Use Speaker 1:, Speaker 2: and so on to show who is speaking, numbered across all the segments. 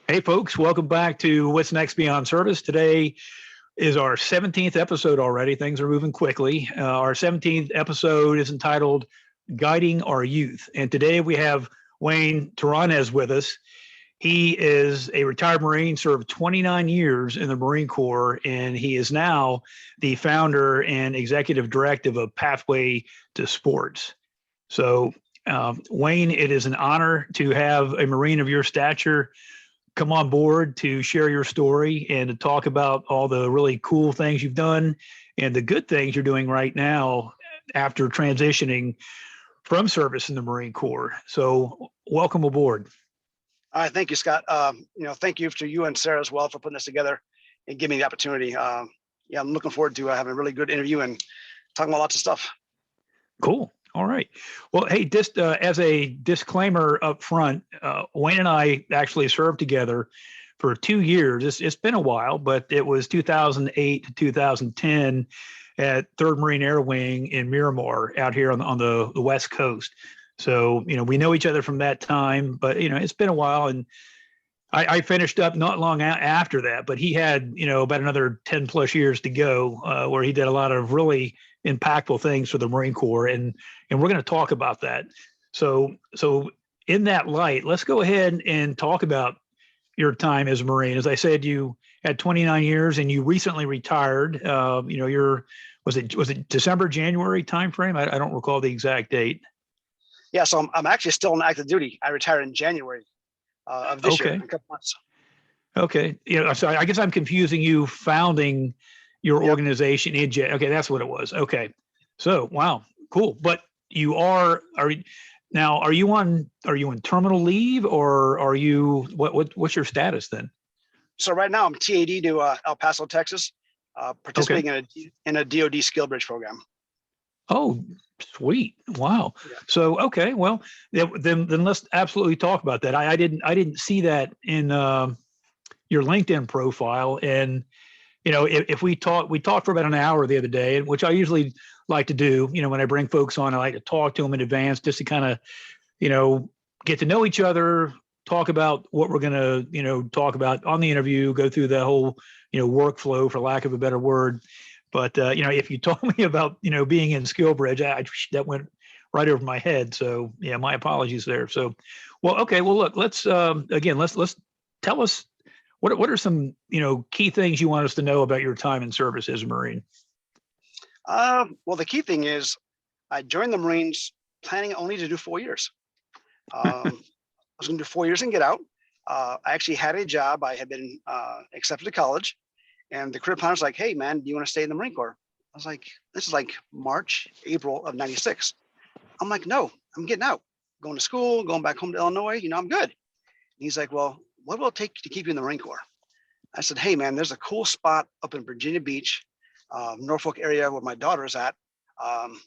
Speaker 1: Hey, folks, welcome back to What's Next Beyond Service. Today is our 17th episode already. Things are moving quickly. Our 17th episode is entitled Guiding Our Youth. And today we have Wayne Terronez with us. He is a retired Marine, served 29 years in the Marine Corps, and he is now the founder and executive director of Pathway to Sports. So, Wayne, it is an honor to have a Marine of your stature come on board to share your story and to talk about all the really cool things you've done and the good things you're doing right now after transitioning from service in the Marine Corps. So welcome aboard.
Speaker 2: All right, thank you, Scott. Thank you to you and Sarah as well for putting this together and giving me the opportunity. I'm looking forward to having a really good interview and talking about lots of stuff.
Speaker 1: Cool. All right. Well, hey, just as a disclaimer up front, Wayne and I actually served together for 2 years. It's been a while, but it was 2008 to 2010 at 3rd Marine Air Wing in Miramar out here on the West Coast. So, we know each other from that time, but, it's been a while. And I finished up not long after that, but he had, about another 10 plus years to go where he did a lot of really impactful things for the Marine Corps. And we're going to talk about that. So in that light, let's go ahead and talk about your time as a Marine. As I said, you had 29 years and you recently retired. Was it December, January timeframe? I don't recall the exact date.
Speaker 2: Yeah, so I'm actually still on active duty. I retired in January of this year, in a couple months.
Speaker 1: Okay. So I guess I'm confusing you founding your organization in okay, that's what it was. Okay. So, wow, cool. But you are you on terminal leave, or are you what's your status then?
Speaker 2: So right now I'm TAD to El Paso, Texas, participating in a DoD skill bridge program.
Speaker 1: Oh, sweet. Wow. Yeah. So, okay. Well, then let's absolutely talk about that. I didn't see that in your LinkedIn profile. And, if we talked for about an hour the other day, which I usually like to do, when I bring folks on, I like to talk to them in advance just to kind of, get to know each other, talk about what we're going to, talk about on the interview, go through the whole, workflow, for lack of a better word. But, if you told me about, being in skill bridge, that went right over my head. So yeah, my apologies there. So, well, okay. Well, look, let's tell us what are some, key things you want us to know about your time in service as a Marine?
Speaker 2: Well, the key thing is I joined the Marines planning only to do 4 years. I was going to do 4 years and get out. I actually had a job. I had been accepted to college. And the career planner was like, hey, man, do you want to stay in the Marine Corps? I was like, this is like March, April of 96. I'm like, no, I'm getting out, going to school, going back home to Illinois. I'm good. And he's like, well, what will it take to keep you in the Marine Corps? I said, hey, man, there's a cool spot up in Virginia Beach, Norfolk area where my daughter is at. If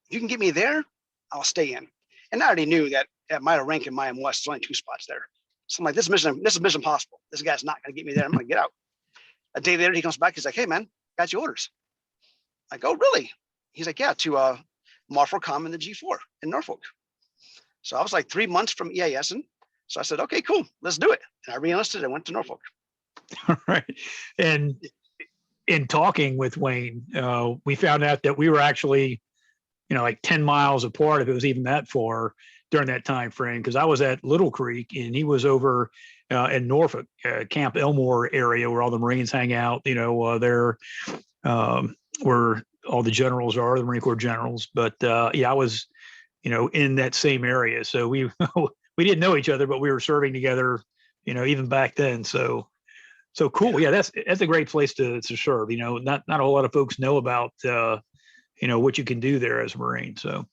Speaker 2: you can get me there, I'll stay in. And I already knew that at my rank in Miami West, there's only 2 spots there. So I'm like, this is mission impossible. This guy's not going to get me there. I'm going to get out. A day later, he comes back. He's like, hey, man, got your orders. I go, really? He's like, yeah, to Marforcom in the G4 in Norfolk. So I was like 3 months from EIS. And so I said, okay, cool, let's do it. And I re-enlisted and went to Norfolk.
Speaker 1: All right. And in talking with Wayne, we found out that we were actually, like 10 miles apart, if it was even that far during that time frame, because I was at Little Creek and he was over in Norfolk, Camp Elmore area where all the Marines hang out, there where all the generals are, the Marine Corps generals. But I was, in that same area. So we didn't know each other, but we were serving together, even back then. So cool. Yeah, that's a great place to serve. Not a whole lot of folks know about what you can do there as a Marine. So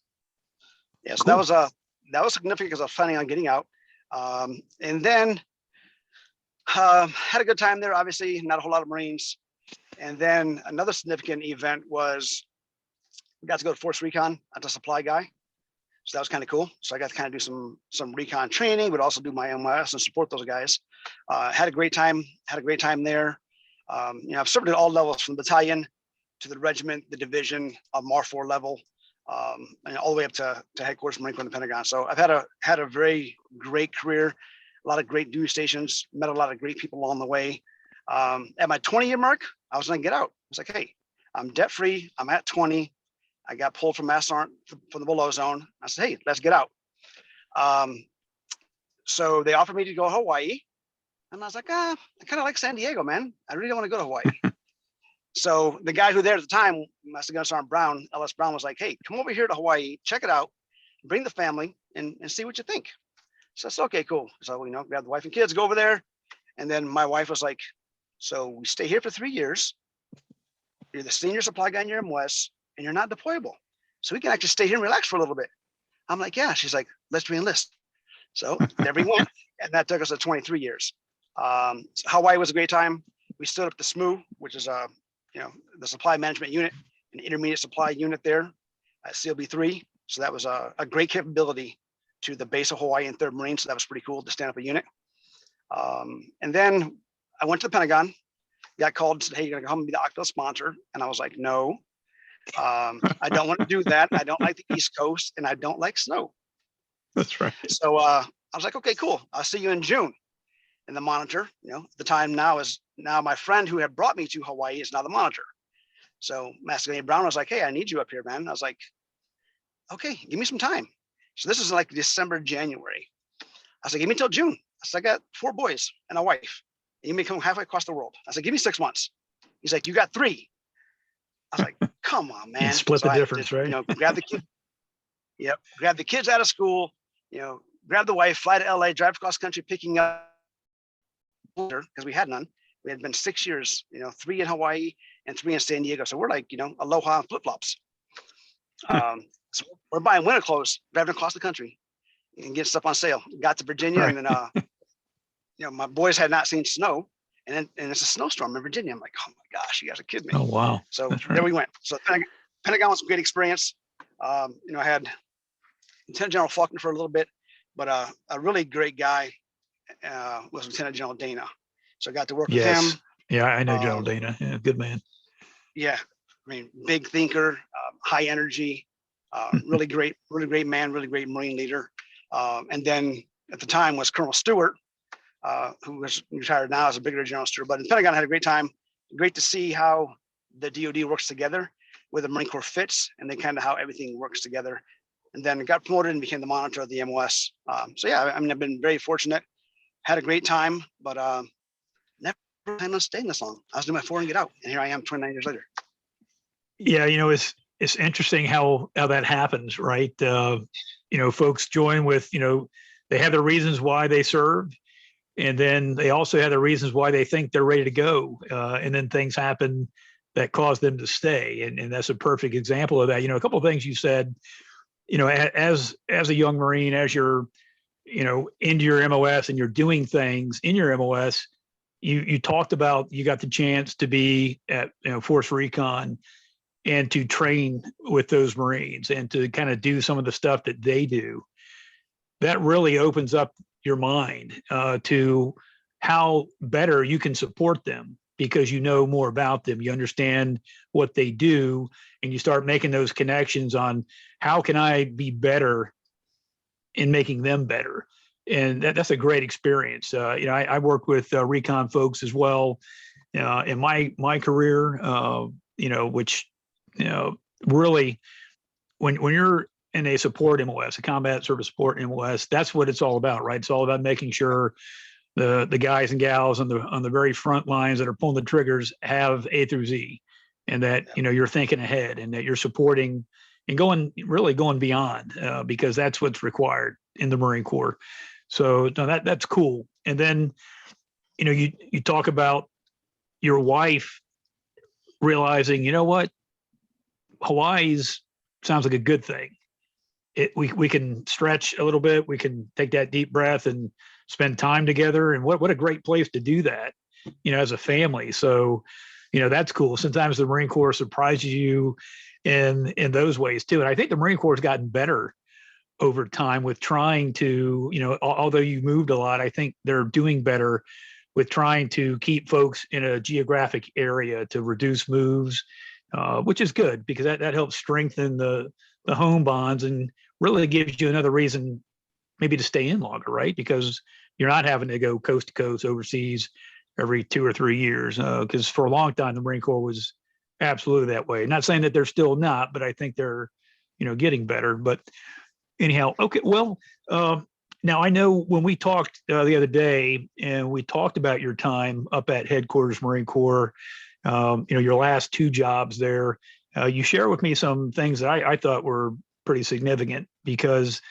Speaker 2: yeah, so cool. that was significant because I was planning on getting out. And then had a good time there, obviously, not a whole lot of Marines. And then another significant event was we got to go to Force Recon as a supply guy. So that was kind of cool. So I got to kind of do some recon training, but also do my MIS and support those guys. Had a great time there. I've served at all levels from the battalion to the regiment, the division, MAR 4 level, and all the way up to headquarters Marine Corps in the Pentagon. So I've had a very great career. a lot of great duty stations, met a lot of great people along the way. At my 20-year mark, I was going to get out. I was like, hey, I'm debt free. I'm at 20. I got pulled from Master from the below zone. I said, hey, let's get out. So they offered me to go to Hawaii. And I was like, I kind of like San Diego, man. I really don't want to go to Hawaii. So the guy who there at the time, Master Gunner Sergeant Brown, Ellis Brown, was like, hey, come over here to Hawaii, check it out, bring the family and see what you think. So I said, okay, cool. So, grab the wife and kids, go over there. And then my wife was like, so we stay here for 3 years. You're the senior supply guy in your MOS and you're not deployable. So we can actually stay here and relax for a little bit. I'm like, yeah. She's like, let's re-enlist. So there we went. And that took us to 23 years. Hawaii was a great time. We stood up the SMU, which is the supply management unit, an intermediate supply unit there at CLB3. So that was a great capability to the base of Hawaii and 3rd Marine. So that was pretty cool to stand up a unit. And then I went to the Pentagon, got called and said, hey, you're going to come and be the Octo sponsor. And I was like, no, I don't want to do that. I don't like the East Coast and I don't like snow.
Speaker 1: That's right.
Speaker 2: So I was like, okay, cool. I'll see you in June. And the monitor, the time now my friend who had brought me to Hawaii is now the monitor. So Master Gunner Brown was like, hey, I need you up here, man. I was like, okay, give me some time. So this is like December, January. I said, give me till June. I said, I got 4 boys and a wife. And you may come halfway across the world. I said, give me 6 months. He's like, you got 3. I was like, come on, man.
Speaker 1: Split the difference, right?
Speaker 2: Grab the kid. Yep. Grab the kids out of school, grab the wife, fly to LA, drive across country, picking up because we had none. We had been 6 years, 3 in Hawaii and 3 in San Diego. So we're like, aloha flip-flops. So we're buying winter clothes, driving across the country and getting stuff on sale. Got to Virginia and then, my boys had not seen snow and it's a snowstorm in Virginia. I'm like, oh my gosh, you guys are kidding me.
Speaker 1: Oh, wow.
Speaker 2: So there we went. So Pentagon was a great experience. I had Lieutenant General Faulkner for a little bit, but a really great guy was Lieutenant General Dana. So I got to work with him.
Speaker 1: Yeah, I know General Dana. Yeah, good man.
Speaker 2: Yeah, I mean, big thinker, high energy, really great man, really great Marine leader. And then at the time was Colonel Stewart, who was retired now as a Brigadier General Stewart. But in the Pentagon, I had a great time. Great to see how the DoD works together, where the Marine Corps fits, and then kind of how everything works together. And then got promoted and became the monitor of the MOS. So yeah, I mean, I've been very fortunate. Had a great time, but never planned on staying this long. I was doing my 4 and get out, and here I am 29 years later.
Speaker 1: Yeah, it's interesting how that happens, right? Folks join with, they have their reasons why they served, and then they also have the reasons why they think they're ready to go, and then things happen that cause them to stay, and that's a perfect example of that. A couple of things you said, as a young Marine, as you're into your MOS and you're doing things in your MOS, you talked about you got the chance to be at Force Recon and to train with those Marines and to kind of do some of the stuff that they do. That really opens up your mind to how better you can support them because you know more about them. You understand what they do, and you start making those connections on how can I be better in making them better. And that's a great experience. I work with recon folks as well in my career, which, really when you're in a support MOS, a combat service support MOS, that's what it's all about, right? It's all about making sure the guys and gals on the very front lines that are pulling the triggers have A through Z, and that, you're thinking ahead and that you're supporting and going beyond because that's what's required in the Marine Corps. So no, that's cool. And then, you talk about your wife realizing, what, Hawaii's sounds like a good thing. We can stretch a little bit. We can take that deep breath and spend time together. And what a great place to do that, as a family. So, that's cool. Sometimes the Marine Corps surprises you in those ways too. And I think the Marine Corps has gotten better over time with trying to, although you moved a lot, I think they're doing better with trying to keep folks in a geographic area to reduce moves, which is good because that helps strengthen the home bonds and really gives you another reason maybe to stay in longer, right? Because you're not having to go coast to coast overseas every 2 or 3 years. Because for a long time, the Marine Corps was absolutely that way. Not saying that they're still not, but I think they're, getting better. But anyhow, okay. Well, now I know when we talked the other day, and we talked about your time up at headquarters Marine Corps, your last 2 jobs there. You share with me some things that I thought were pretty significant, because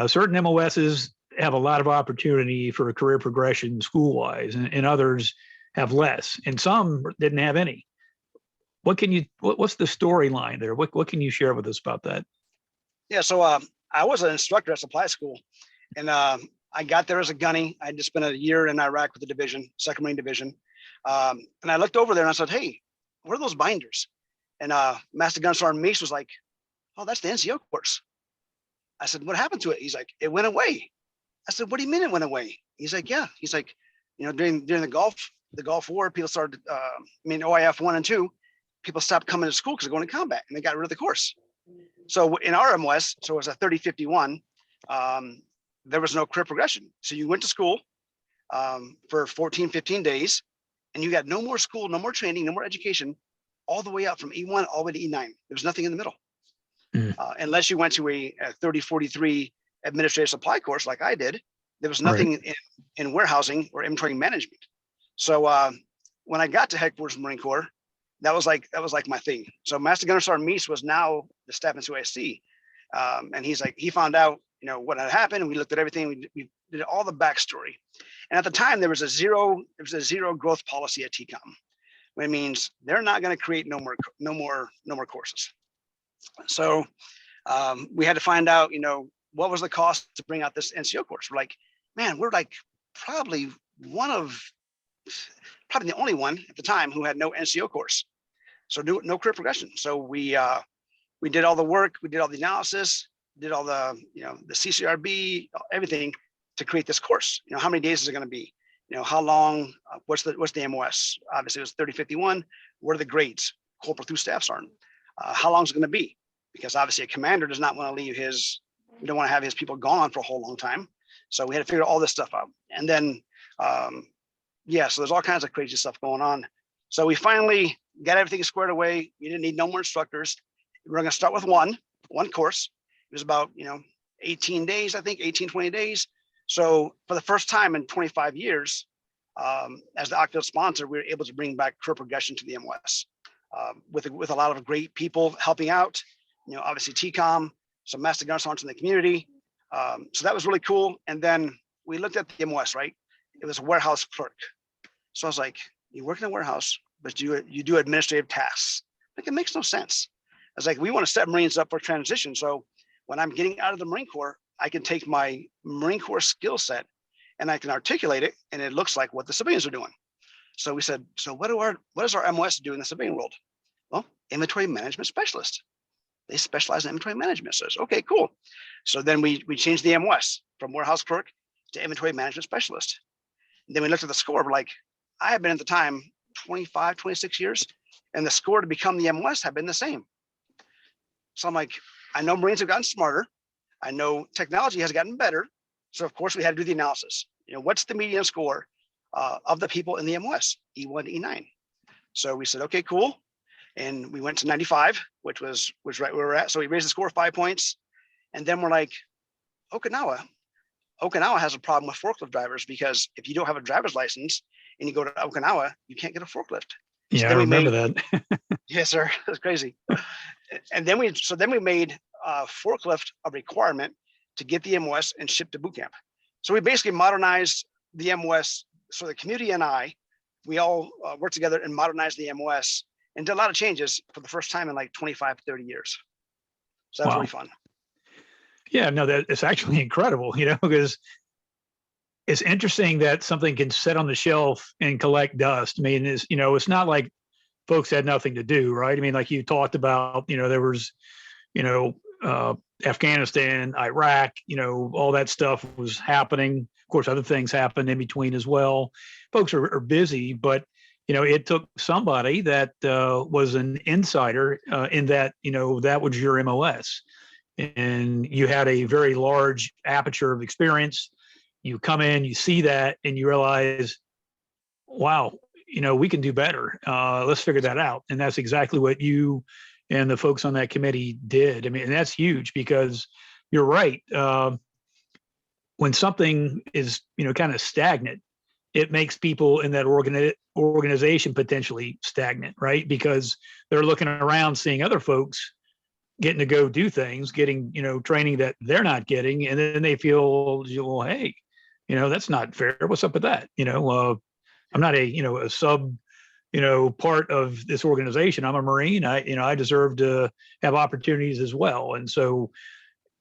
Speaker 1: certain MOSs have a lot of opportunity for a career progression school-wise, and others have less, and some didn't have any. What's the storyline there? What can you share with us about that?
Speaker 2: Yeah, so I was an instructor at supply school, and I got there as a gunny. I just spent a year in Iraq with the division, 2nd Marine Division, and I looked over there and I said, "Hey, what are those binders?" And Master Gun Sergeant Meese was like, "Oh, that's the NCO course." I said, "What happened to it?" He's like, "It went away." I said, "What do you mean it went away?" He's like, "Yeah." He's like, during the Gulf War, people started, OIF 1 and 2, people stopped coming to school because they're going to combat, and they got rid of the course. So in our MOS, so it was a 3051, there was no career progression. So you went to school for 14, 15 days, and you got no more school, no more training, no more education, all the way up from E1 all the way to E9. There was nothing in the middle. Unless you went to a 3043 administrative supply course like I did, there was nothing in warehousing or inventory management. So when I got to headquarters Marine Corps, that was like my thing. So Master Gunner Sergeant Meese was now the staff into ASC, and he's like, he found out what had happened, and we looked at everything. We did all the backstory, and at the time there was a zero growth policy at TCOM, which means they're not going to create no more courses. So we had to find out, what was the cost to bring out this NCO course. We're like, man, we're like probably the only one at the time who had no NCO course. So no career progression. So we did all the work, we did all the analysis, did all the, the CCRB, everything to create this course. How many days is it going to be? How long, what's the MOS? Obviously it was 3051. What are the grades? Corporal through staff sergeant. How long is it going to be? Because obviously a commander does not want to leave you don't want to have his people gone for a whole long time. So we had to figure all this stuff out. And then, so there's all kinds of crazy stuff going on. So we finally got everything squared away. We didn't need no more instructors. We were going to start with one course. It was about, 18 days, I think, 18, 20 days. So for the first time in 25 years, as the Octave sponsor, we were able to bring back career progression to the MOS with a lot of great people helping out, obviously TCOM, some master gun sergeants in the community. So that was really cool. And then we looked at the MOS, right? It was a warehouse clerk. So I was like, you work in a warehouse, but you do administrative tasks. Like, it makes no sense. I was like, we want to set Marines up for transition. So when I'm getting out of the Marine Corps, I can take my Marine Corps skill set and I can articulate it, and it looks like what the civilians are doing. So we said, so what does our MOS do in the civilian world? Well, inventory management specialist. They specialize in inventory management. So okay, cool. So then we changed the MOS from warehouse clerk to inventory management specialist. And then we looked at the score. We're like, I have been at the time 25, 26 years, and the score to become the MOS have been the same. So I'm like, I know Marines have gotten smarter. I know technology has gotten better. So of course we had to do the analysis. What's the median score of the people in the MOS, E1 to E9? So we said, okay, cool. And we went to 95, which was right where we're at. So we raised the score 5 points. And then we're like, Okinawa has a problem with forklift drivers, because if you don't have a driver's license and you go to Okinawa, you can't get a forklift.
Speaker 1: Yeah, I remember that.
Speaker 2: Yes, sir. That's crazy. And then we made forklift a requirement to get the MOS and ship to boot camp. So we basically modernized the MOS. So the community and we all worked together and modernized the MOS and did a lot of changes for the first time in like 25, 30 years. So that was really fun.
Speaker 1: Yeah, no, that it's actually incredible, because it's interesting that something can sit on the shelf and collect dust. I mean, it's not like folks had nothing to do, right? I mean, like you talked about, there was, Afghanistan, Iraq, all that stuff was happening. Of course, other things happened in between as well. Folks are busy, but it took somebody that was an insider in that, that was your MOS. and you had a very large aperture of experience. You come in, you see that, and you realize, wow, we can do better. Let's figure that out. And that's exactly what you and the folks on that committee did. I mean, and that's huge, because you're right. When something is, kind of stagnant, it makes people in that organization potentially stagnant, right? Because they're looking around, seeing other folks getting to go do things, getting, training that they're not getting. And then they feel, well, hey, that's not fair. What's up with that? I'm not a sub, part of this organization. I'm a Marine. I deserve to have opportunities as well. And so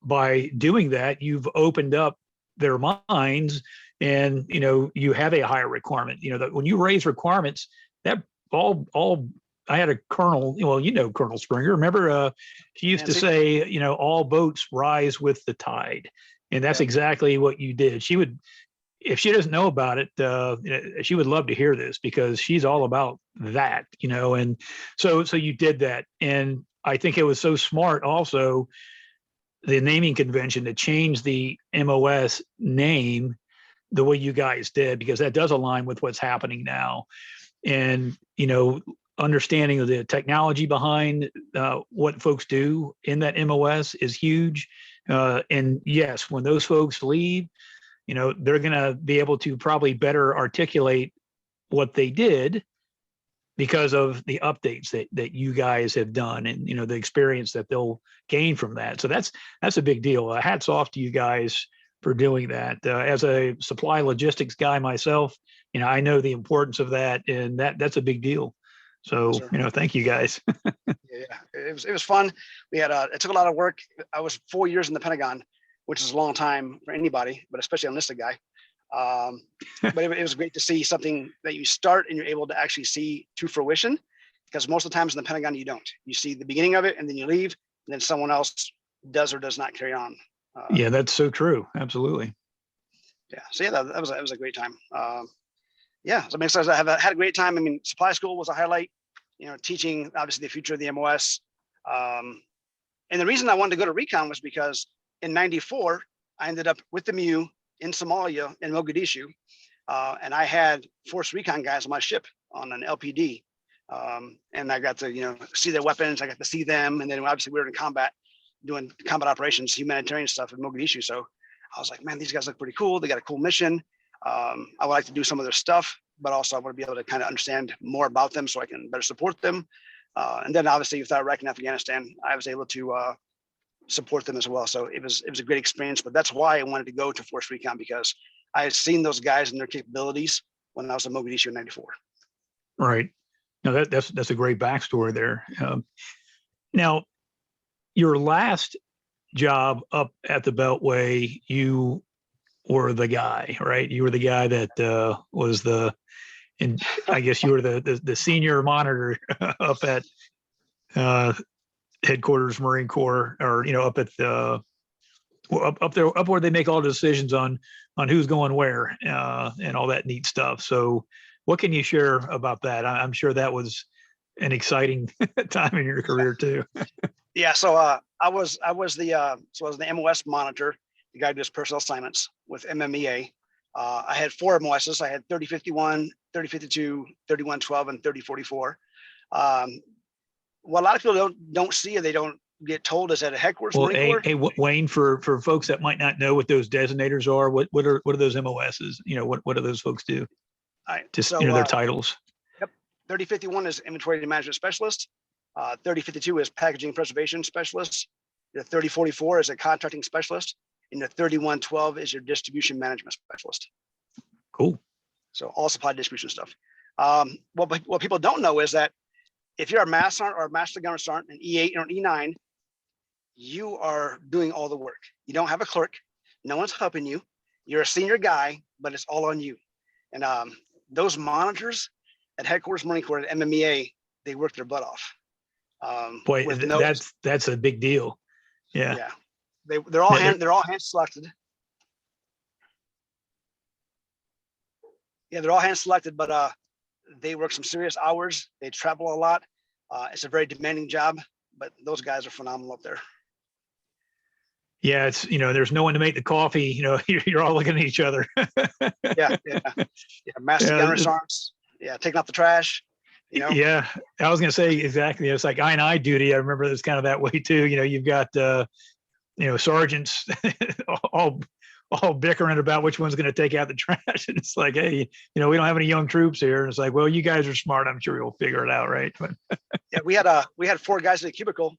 Speaker 1: by doing that, you've opened up their minds, and, you have a higher requirement, that when you raise requirements, that all I had a colonel, Colonel Springer, remember, she used to say, all boats rise with the tide. And that's exactly what you did. She would, if she doesn't know about it, she would love to hear this, because she's all about that, and so you did that. And I think it was so smart also, the naming convention, to change the MOS name the way you guys did, because that does align with what's happening now. And, understanding the technology behind what folks do in that MOS is huge. And yes, when those folks leave, they're going to be able to probably better articulate what they did because of the updates that you guys have done, and, the experience that they'll gain from that. So that's a big deal. Hats off to you guys for doing that. As a supply logistics guy myself, I know the importance of that, and that's a big deal. So,
Speaker 2: Sure.
Speaker 1: Thank you guys.
Speaker 2: Yeah, it was fun. We had it took a lot of work. I was 4 years in the Pentagon, which is a long time for anybody, but especially an enlisted guy. But it was great to see something that you start and you're able to actually see to fruition, because most of the times in the Pentagon you don't. You see the beginning of it and then you leave, and then someone else does or does not carry on.
Speaker 1: Yeah, that's so true. Absolutely.
Speaker 2: Yeah. So yeah, that was a great time. Yeah, so I'm excited. I had a great time. I mean, supply school was a highlight. Teaching obviously the future of the MOS. And the reason I wanted to go to recon was because in '94 I ended up with the MEU in Somalia, in Mogadishu, and I had force recon guys on my ship on an LPD, and I got to see their weapons. I got to see them, and then obviously we were in combat, doing combat operations, humanitarian stuff in Mogadishu. So I was like, man, these guys look pretty cool. They got a cool mission. I would like to do some of their stuff, but also I want to be able to kind of understand more about them so I can better support them. And then obviously with Iraq and Afghanistan, I was able to support them as well. So it was a great experience, but that's why I wanted to go to Force Recon, because I had seen those guys and their capabilities when I was in Mogadishu in '94.
Speaker 1: Right. No, that's a great backstory there. Now, your last job up at the Beltway, you were the guy, right? You were the guy that was and I guess you were the senior monitor up at headquarters Marine Corps, or up at the up there, up where they make all the decisions on who's going where, and all that neat stuff. So what can you share about that? I'm sure that was an exciting time in your career too.
Speaker 2: Yeah, so I was the MOS monitor, the guy who does personnel assignments with MMEA. I had 4 MOSs. I had 3051, 3052, 3112, and 3044. What a lot of people don't see, or they don't get told, is at a headquarters.
Speaker 1: Well, hey, Wayne, for folks that might not know what those designators are, what are those MOSs? What do those folks do?
Speaker 2: All right,
Speaker 1: Just their titles.
Speaker 2: Yep, 3051 is inventory management specialist. 3052 is packaging preservation specialist. Your 3044 is a contracting specialist, and the 3112 is your distribution management specialist.
Speaker 1: Cool.
Speaker 2: So all supply distribution stuff. What people don't know is that if you're a master sergeant or a master gunner sergeant, an E8 or an E9, you are doing all the work. You don't have a clerk. No one's helping you. You're a senior guy, but it's all on you. And those monitors at headquarters Marine Corps at MMEA, they work their butt off.
Speaker 1: Boy, that's a big deal. Yeah.
Speaker 2: Yeah. They're all hand selected. Yeah, they're all hand selected, but they work some serious hours. They travel a lot. It's a very demanding job, but those guys are phenomenal up there.
Speaker 1: Yeah, it's, there's no one to make the coffee. You're all looking at each other.
Speaker 2: Yeah, yeah, yeah. Master gunner sergeants. Yeah, taking out the trash.
Speaker 1: Yeah, I was going to say exactly. It's like I duty. I remember it's kind of that way too. You've got sergeants all bickering about which one's going to take out the trash, and it's like, hey, we don't have any young troops here. And it's like, well, you guys are smart. I'm sure you'll figure it out, right? But
Speaker 2: yeah, we had 4 guys in the cubicle,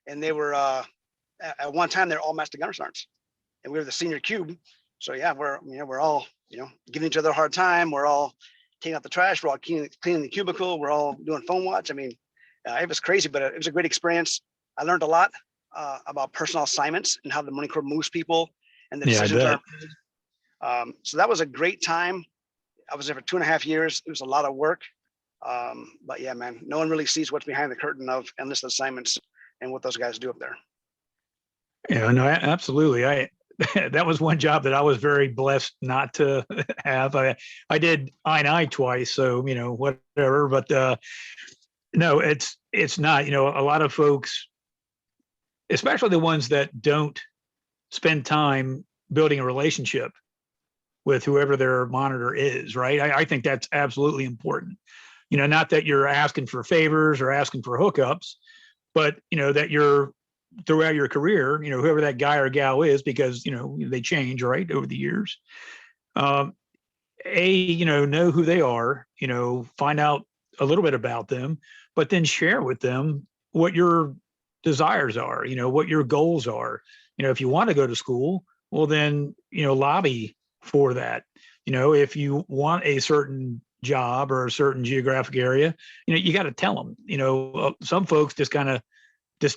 Speaker 2: and they were at one time they're all master gunner sergeants, and we were the senior cube. So yeah, we're all giving each other a hard time. We're all taking out the trash. We're all cleaning the cubicle. We're all doing phone watch. I mean, it was crazy, but it was a great experience. I learned a lot about personal assignments and how the Marine Corps moves people and the decisions are made. So that was a great time. I was there for 2.5 years. It was a lot of work. But yeah, man, no one really sees what's behind the curtain of enlisted assignments and what those guys do up there.
Speaker 1: Yeah, no, absolutely. That was one job that I was very blessed not to have. I did I twice, so whatever. But no, it's not. A lot of folks, especially the ones that don't spend time building a relationship with whoever their monitor is, right? I think that's absolutely important. Not that you're asking for favors or asking for hookups, but that you're throughout your career, whoever that guy or gal is, because they change, right, over the years. Know who they are, find out a little bit about them, but then share with them what your desires are, what your goals are. If you want to go to school, well then, lobby for that. If you want a certain job or a certain geographic area, you got to tell them. Some folks just kind of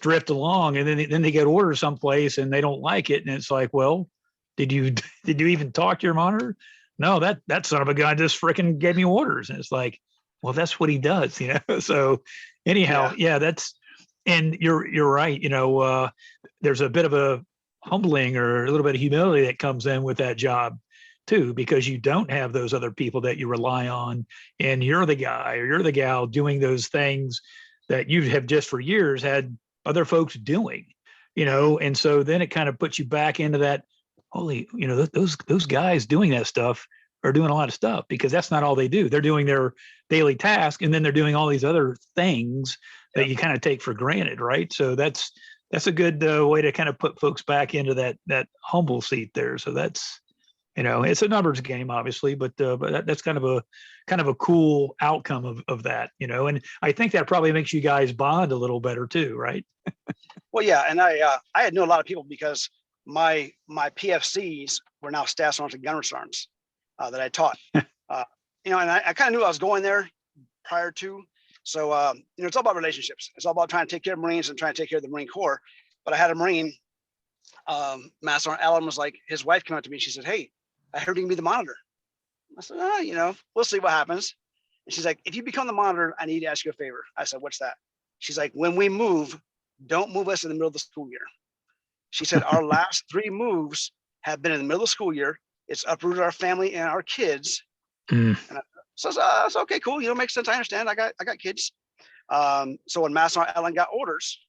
Speaker 1: drift along, and then they get orders someplace and they don't like it, and it's like, well, did you even talk to your monitor? No, that son of a gun just freaking gave me orders. And it's like, well, that's what he does, So anyhow, yeah, and you're right. There's a bit of a humbling or a little bit of humility that comes in with that job too, because you don't have those other people that you rely on, and you're the guy or you're the gal doing those things that you have just for years had other folks doing, and so then it kind of puts you back into that, holy, those guys doing that stuff are doing a lot of stuff, because that's not all they do. They're doing their daily task, and then they're doing all these other things that you kind of take for granted, right? So that's a good way to kind of put folks back into that humble seat there. So that's, it's a numbers game, obviously, but that's kind of a cool outcome of that, and I think that probably makes you guys bond a little better too, right?
Speaker 2: Well, yeah, and I had known a lot of people because my PFCs were now staff sergeants and gunner sergeants that I taught. And I kind of knew I was going there prior to. So it's all about relationships. It's all about trying to take care of Marines and trying to take care of the Marine Corps. But I had a Marine, Master Sergeant Allen, was like, his wife came up to me. She said, "Hey, I heard you can be the monitor." I said, we'll see what happens. And she's like, "If you become the monitor, I need to ask you a favor." I said, "What's that?" She's like, "When we move, don't move us in the middle of the school year." She said, "Our last 3 moves have been in the middle of the school year. It's uprooted our family and our kids." And so okay, cool. Makes sense. I understand. I got kids. So when Master Allen got orders,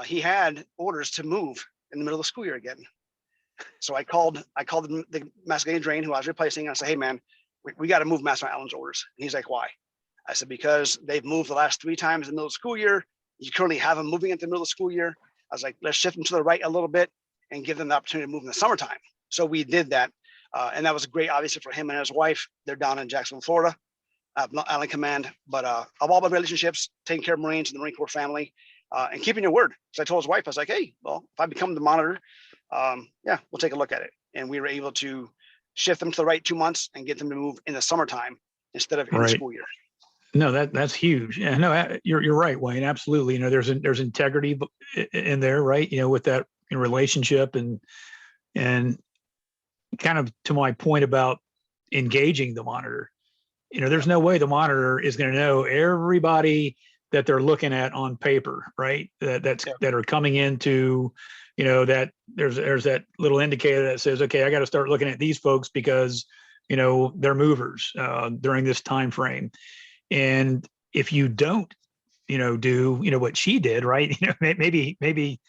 Speaker 2: he had orders to move in the middle of the school year again. So I called the Master Drain, who I was replacing, and I said, "Hey man, we got to move Master Allen's orders." And he's like, "Why?" I said, "Because they've moved the last 3 times in the middle of the school year. You currently have them moving into the middle of the school year." I was like, "Let's shift them to the right a little bit and give them the opportunity to move in the summertime." So we did that. And that was great, obviously, for him and his wife. They're down in Jacksonville, Florida, Island Command. But of all my relationships, taking care of Marines and the Marine Corps family, and keeping your word. So I told his wife, I was like, "Hey, well, if I become the monitor, we'll take a look at it." And we were able to shift them to the right 2 months and get them to move in the summertime instead of in the school year.
Speaker 1: No, that's huge. Yeah, no, you're right, Wayne. Absolutely. There's integrity in there, right? With that relationship and kind of to my point about engaging the monitor. There's no way the monitor is going to know everybody that they're looking at on paper, right? That are coming into, that there's that little indicator that says, okay, I got to start looking at these folks because, they're movers during this time frame. And if you don't, do, what she did, right? Maybe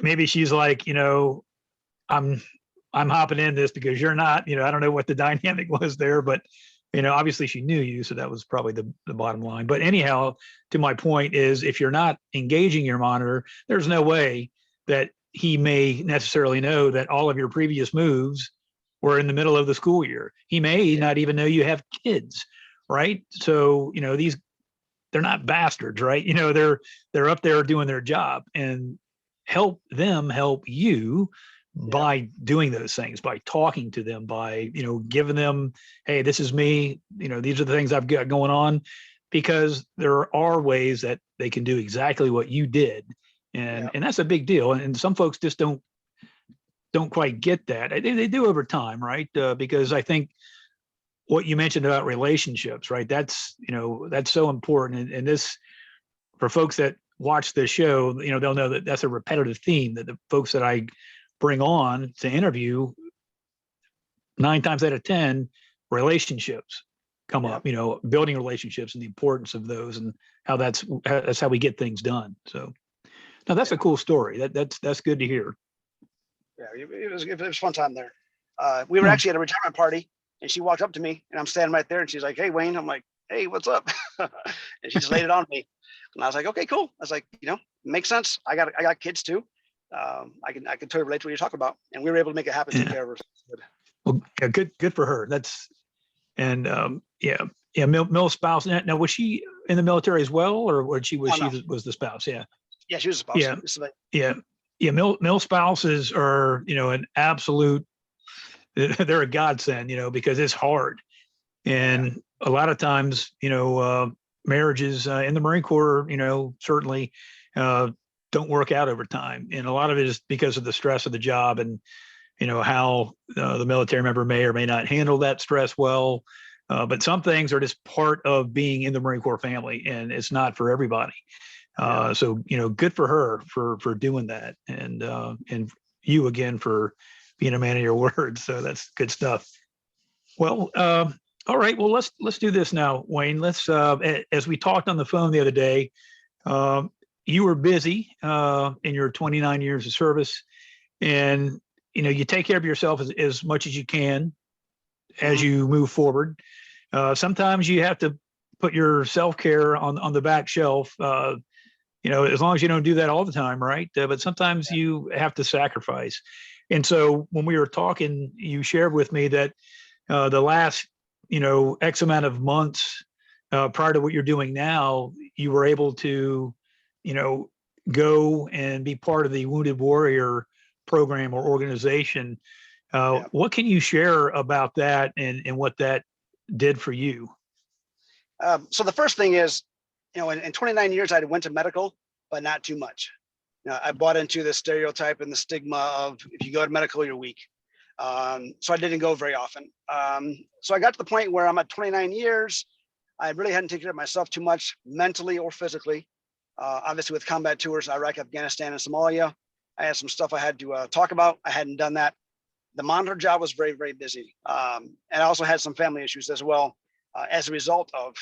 Speaker 1: maybe she's like, I'm hopping in this because you're not, I don't know what the dynamic was there, but obviously she knew you, so that was probably the bottom line. But anyhow, to my point is, if you're not engaging your monitor, there's no way that he may necessarily know that all of your previous moves were in the middle of the school year. He may not even know you have kids, right? So they're not bastards, right? They're up there doing their job, and help them help you by doing those things, by talking to them, by giving them, hey, this is me, these are the things I've got going on, because there are ways that they can do exactly what you did, and that's a big deal. And some folks just don't quite get that. They do over time, right? Because I think what you mentioned about relationships, right? That's so important. And this, for folks that watch this show, they'll know that that's a repetitive theme, that the folks that I bring on to interview, 9 times out of 10, relationships come up, building relationships and the importance of those, and how that's how we get things done. So now that's a cool story. That's good to hear.
Speaker 2: Yeah, it was a fun time there. We were actually at a retirement party, and she walked up to me, and I'm standing right there, and she's like, "Hey, Wayne." I'm like, "Hey, what's up?" And she just laid it on me, and I was like, "Okay, cool." I was like, makes sense. I got kids too. I can totally relate to what you're talking about, and we were able to make it happen. Take care of her.
Speaker 1: Well, yeah, good for her. Mill spouse. Now, was she in the military as well, or was she was the spouse? Yeah,
Speaker 2: she was a spouse.
Speaker 1: Mill spouses are an absolute. They're a godsend, because it's hard, and a lot of times, marriages in the Marine Corps, certainly don't work out over time, and a lot of it is because of the stress of the job, and how the military member may or may not handle that stress well. But some things are just part of being in the Marine Corps family, and it's not for everybody. So good for her for doing that, and you again for being a man of your word. So that's good stuff. Well, all right. Well, let's do this now, Wayne. Let's as we talked on the phone the other day, you were busy in your 29 years of service, and you take care of yourself as much as you can as you move forward. Sometimes you have to put your self-care on the back shelf, as long as you don't do that all the time, right? But sometimes you have to sacrifice. And so when we were talking, you shared with me that the last, X amount of months prior to what you're doing now, you were able to, go and be part of the Wounded Warrior program or organization. What can you share about that and what that did for you?
Speaker 2: So the first thing is, in 29 years, I went to medical, but not too much. I bought into the stereotype and the stigma of, if you go to medical, you're weak. So I didn't go very often. So I got to the point where I'm at 29 years. I really hadn't taken care of myself too much, mentally or physically. Obviously with combat tours, Iraq, Afghanistan, and Somalia, I had some stuff I had to talk about. I hadn't done that. The monitor job was very, very busy. And I also had some family issues as well, as a result of,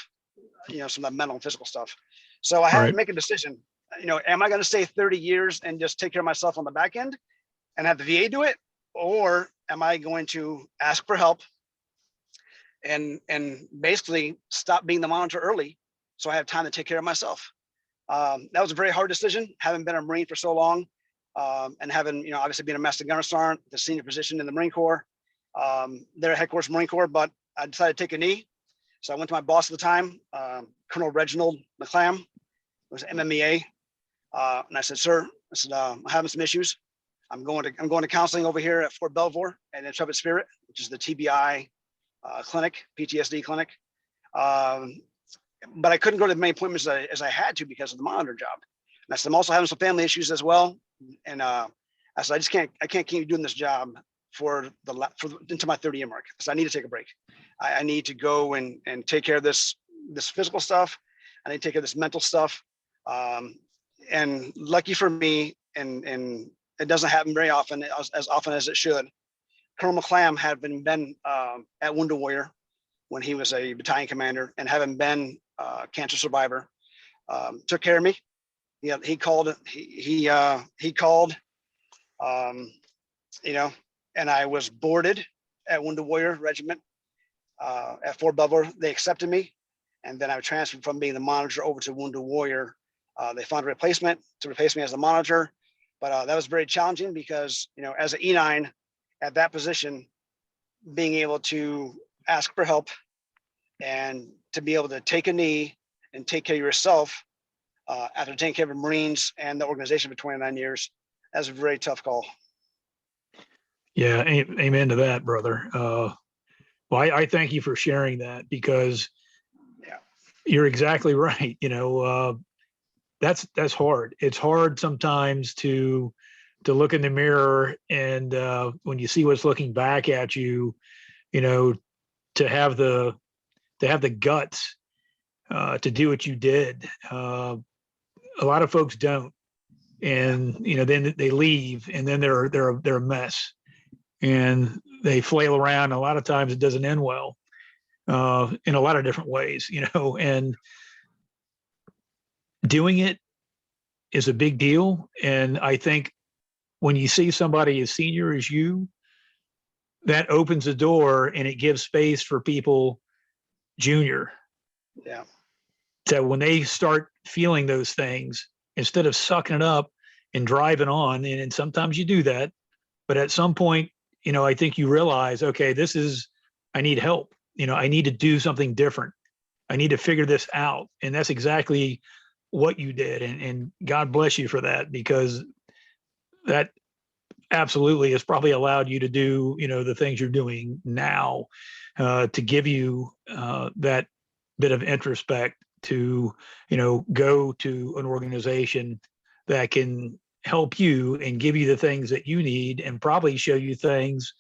Speaker 2: some of the mental and physical stuff. So I had to make a decision. Am I going to stay 30 years and just take care of myself on the back end and have the VA do it? Or am I going to ask for help and basically stop being the monitor early so I have time to take care of myself? That was a very hard decision, having been a Marine for so long, and having, obviously been a Master Gunner Sergeant, the senior position in the Marine Corps, there at Headquarters Marine Corps, but I decided to take a knee. So I went to my boss at the time, Colonel Reginald McClam, was MMEA. And I said, "Sir," I said, "I'm having some issues. I'm going to counseling over here at Fort Belvoir and Intrepid Spirit, which is the TBI clinic, PTSD clinic. But I couldn't go to as many appointments as I had to because of the monitor job. And I said, I'm also having some family issues as well. And I said, I can't keep doing this job for into my 30-year mark. So I need to take a break. I need to go and take care of this physical stuff. I need to take care of this mental stuff. And lucky for me, and it doesn't happen very often, as often as it should. Colonel McClam had been at Wounded Warrior when he was a battalion commander, and having been a cancer survivor, took care of me. He called You know, and I was boarded at Wounded Warrior Regiment at Fort Belvoir. They accepted me, and then I was transferred from being the monitor over to Wounded Warrior. They found a replacement to replace me as the monitor, but that was very challenging because, you know, as an E9 at that position, being able to ask for help and to be able to take a knee and take care of yourself after taking care of the Marines and the organization for 29 years, that's a very tough call.
Speaker 1: Yeah, amen to that, brother. Well, I thank you for sharing that, because you're exactly right. You know, that's hard. It's hard sometimes to look in the mirror and when you see what's looking back at you, you know, to have the guts to do what you did. A lot of folks don't, and you know, then they leave, and then they're a mess, and they flail around. A lot of times it doesn't end well in a lot of different ways, you know, and doing it is a big deal. And I think when you see somebody as senior as you, that opens the door and it gives space for people junior.
Speaker 2: Yeah.
Speaker 1: So when they start feeling those things, instead of sucking it up and driving on, and sometimes you do that, but at some point, you know, I think you realize, okay, I need help. You know, I need to do something different. I need to figure this out. And that's exactly what you did. And God bless you for that, because that absolutely has probably allowed you to do, you know, the things you're doing now, to give you that bit of introspect to, you know, go to an organization that can help you and give you the things that you need, and probably show you things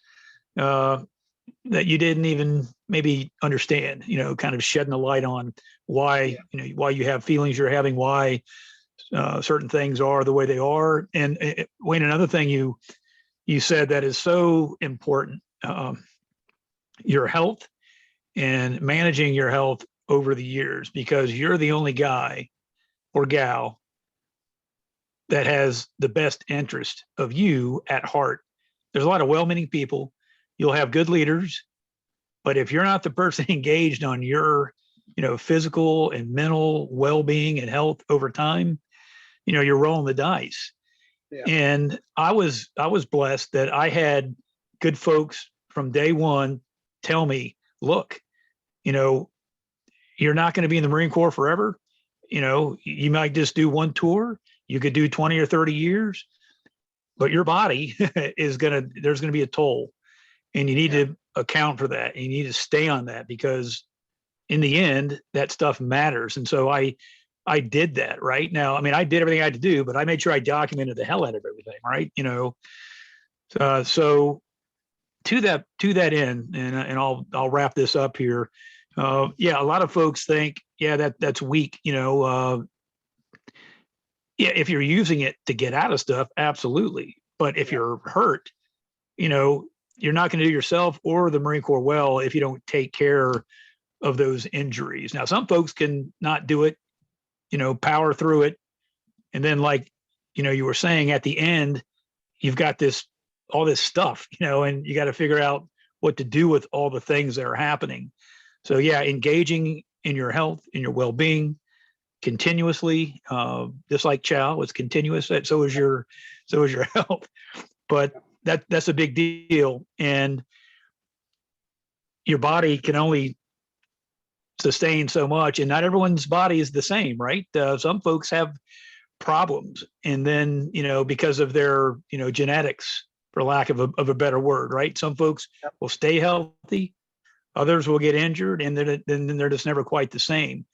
Speaker 1: that you didn't even maybe understand, you know, kind of shedding a light on why, you know, why you have feelings you're having, why certain things are the way they are. And Wayne, another thing you said that is so important, your health and managing your health over the years, because you're the only guy or gal that has the best interest of you at heart. There's a lot of well-meaning people. You'll have good leaders, but if you're not the person engaged on your, you know, physical and mental well-being and health over time, you know, you're rolling the dice. Yeah. And I was blessed that I had good folks from day one tell me, look, you know, you're not going to be in the Marine Corps forever. You know, you might just do one tour. You could do 20 or 30 years, but your body there's going to be a toll, and you need to account for that. And you need to stay on that, because in the end, that stuff matters. And so I did that. Right now, I mean, I did everything I had to do, but I made sure I documented the hell out of everything. Right. You know, so to that end, and I'll wrap this up here. Yeah, a lot of folks think, yeah, that's weak. You know, yeah, if you're using it to get out of stuff, absolutely. But if you're hurt, you know, you're not going to do yourself or the Marine Corps well if you don't take care of those injuries. Now, some folks can not do it, you know, power through it. And then, like, you know, you were saying at the end, you've got all this stuff, you know, and you got to figure out what to do with all the things that are happening. So yeah, engaging in your health, in your well-being continuously, just like Chow, it's continuous. So is your health, but that's a big deal. And your body can only sustain so much, and not everyone's body is the same, right? Some folks have problems, and then, you know, because of their, you know, genetics, for lack of a better word, right? Some folks will stay healthy, others will get injured, and then they're just never quite the same.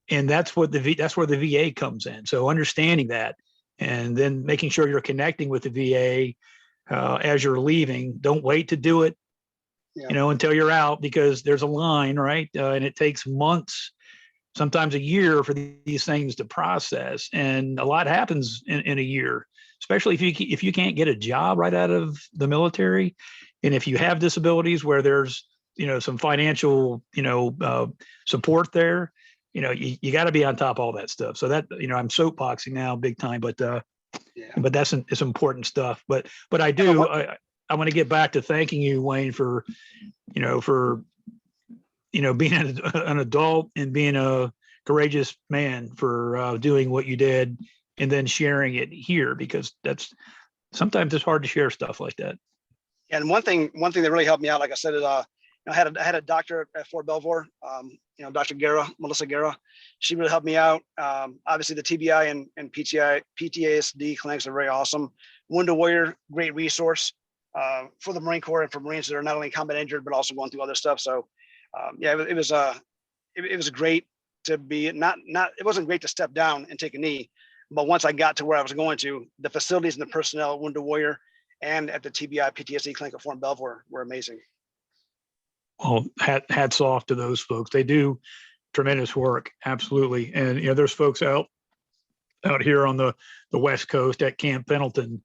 Speaker 1: And that's where the VA comes in. So understanding that, and then making sure you're connecting with the VA as you're leaving. Don't wait to do it, you know, until you're out, because there's a line, right? And it takes months, sometimes a year, for these things to process. And a lot happens in a year, especially if you can't get a job right out of the military, and if you have disabilities where there's, you know, some financial, you know, support there. You know, you got to be on top of all that stuff. So that, you know, I'm soapboxing now big time, but
Speaker 2: Yeah.
Speaker 1: But it's important stuff. But I I want to get back to thanking you, Wayne, for being an adult and being a courageous man for doing what you did and then sharing it here, because sometimes it's hard to share stuff like that.
Speaker 2: And one thing that really helped me out, like I said, is I had a doctor at Fort Belvoir, Dr. Guerra, Melissa Guerra. She really helped me out. Obviously, the TBI and PTSD clinics are very awesome. Wounded Warrior, great resource for the Marine Corps and for Marines that are not only combat injured but also going through other stuff. So, it was great to be not. It wasn't great to step down and take a knee, but once I got to where I was going to, the facilities and the personnel at Wounded Warrior and at the TBI PTSD clinic at Fort Belvoir were amazing.
Speaker 1: Well, hats off to those folks. They do tremendous work. Absolutely. And, there's folks out here on the West Coast at Camp Pendleton.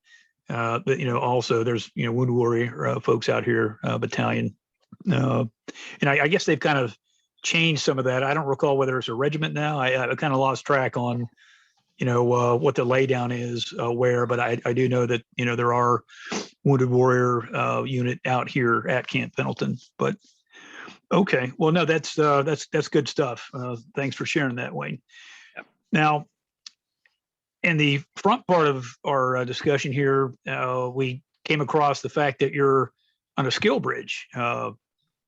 Speaker 1: But, also there's, Wounded Warrior folks out here, battalion. And I guess they've kind of changed some of that. I don't recall whether it's a regiment now. I kind of lost track on, what the laydown is where, but I do know that, there are Wounded Warrior unit out here at Camp Pendleton. But okay, well, no, that's good stuff. Thanks for sharing that, Wayne.
Speaker 2: Yep.
Speaker 1: Now, in the front part of our discussion here, we came across the fact that you're on a skill bridge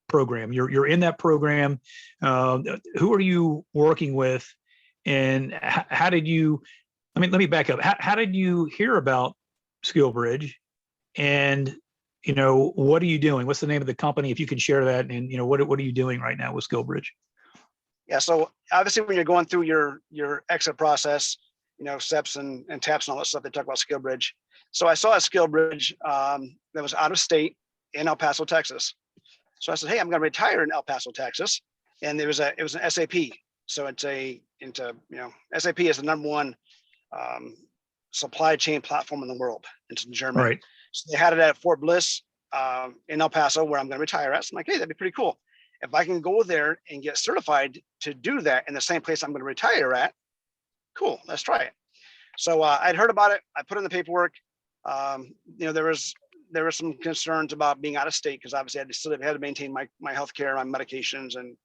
Speaker 1: program. You're in that program. Who are you working with, and how did you? Let me back up. How did you hear about Skill Bridge, and what are you doing? What's the name of the company, if you can share that? And what are you doing right now with Skill Bridge?
Speaker 2: Yeah, so obviously when you're going through your exit process, SEPs and TAPs and all that stuff, they talk about Skill Bridge. So I saw a Skill Bridge that was out of state in El Paso, Texas. So I said, hey, I'm going to retire in El Paso, Texas. And it was an SAP. So SAP is the number one supply chain platform in the world. It's in Germany.
Speaker 1: Right.
Speaker 2: So they had it at Fort Bliss in El Paso, where I'm going to retire at. So I'm like, hey, that'd be pretty cool. If I can go there and get certified to do that in the same place I'm going to retire at, cool, let's try it. So I'd heard about it. I put in the paperwork. There were some concerns about being out of state, because obviously I had to maintain my health care, my medications, and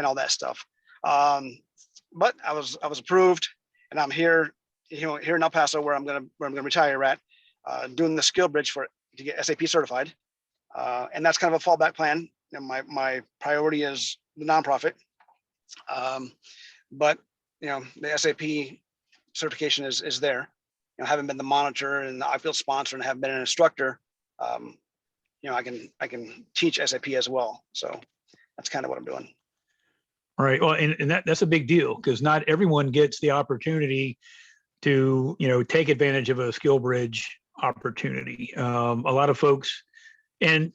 Speaker 2: all that stuff. But I was approved, and I'm here in El Paso, where I'm gonna retire at, doing the Skill Bridge to get SAP certified, and that's kind of a fallback plan. My priority is the nonprofit, but the SAP certification is there. Having been the monitor and the I-Field sponsor and have been an instructor, I can teach SAP as well. So that's kind of what I'm doing.
Speaker 1: All right. Well, and that's a big deal, because not everyone gets the opportunity to, take advantage of a Skill Bridge opportunity. A lot of folks, and,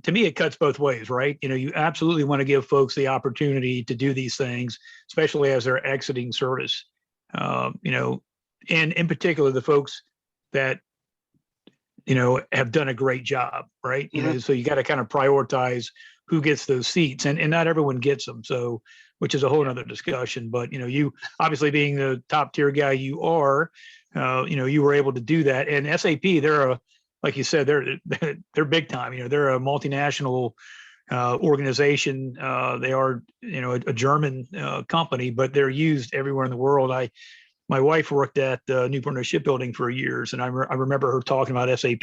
Speaker 1: to me, it cuts both ways, right? You absolutely want to give folks the opportunity to do these things, especially as they're exiting service. And in particular, the folks that, have done a great job, right?
Speaker 2: Mm-hmm.
Speaker 1: So you got to kind of prioritize who gets those seats, and not everyone gets them. So, which is a whole nother discussion, but, you obviously being the top tier guy you are, you were able to do that. And SAP, like you said, they're big time. They're a multinational organization. They are, a German company, but they're used everywhere in the world. My wife worked at Newport Shipbuilding for years, and I remember her talking about SAP,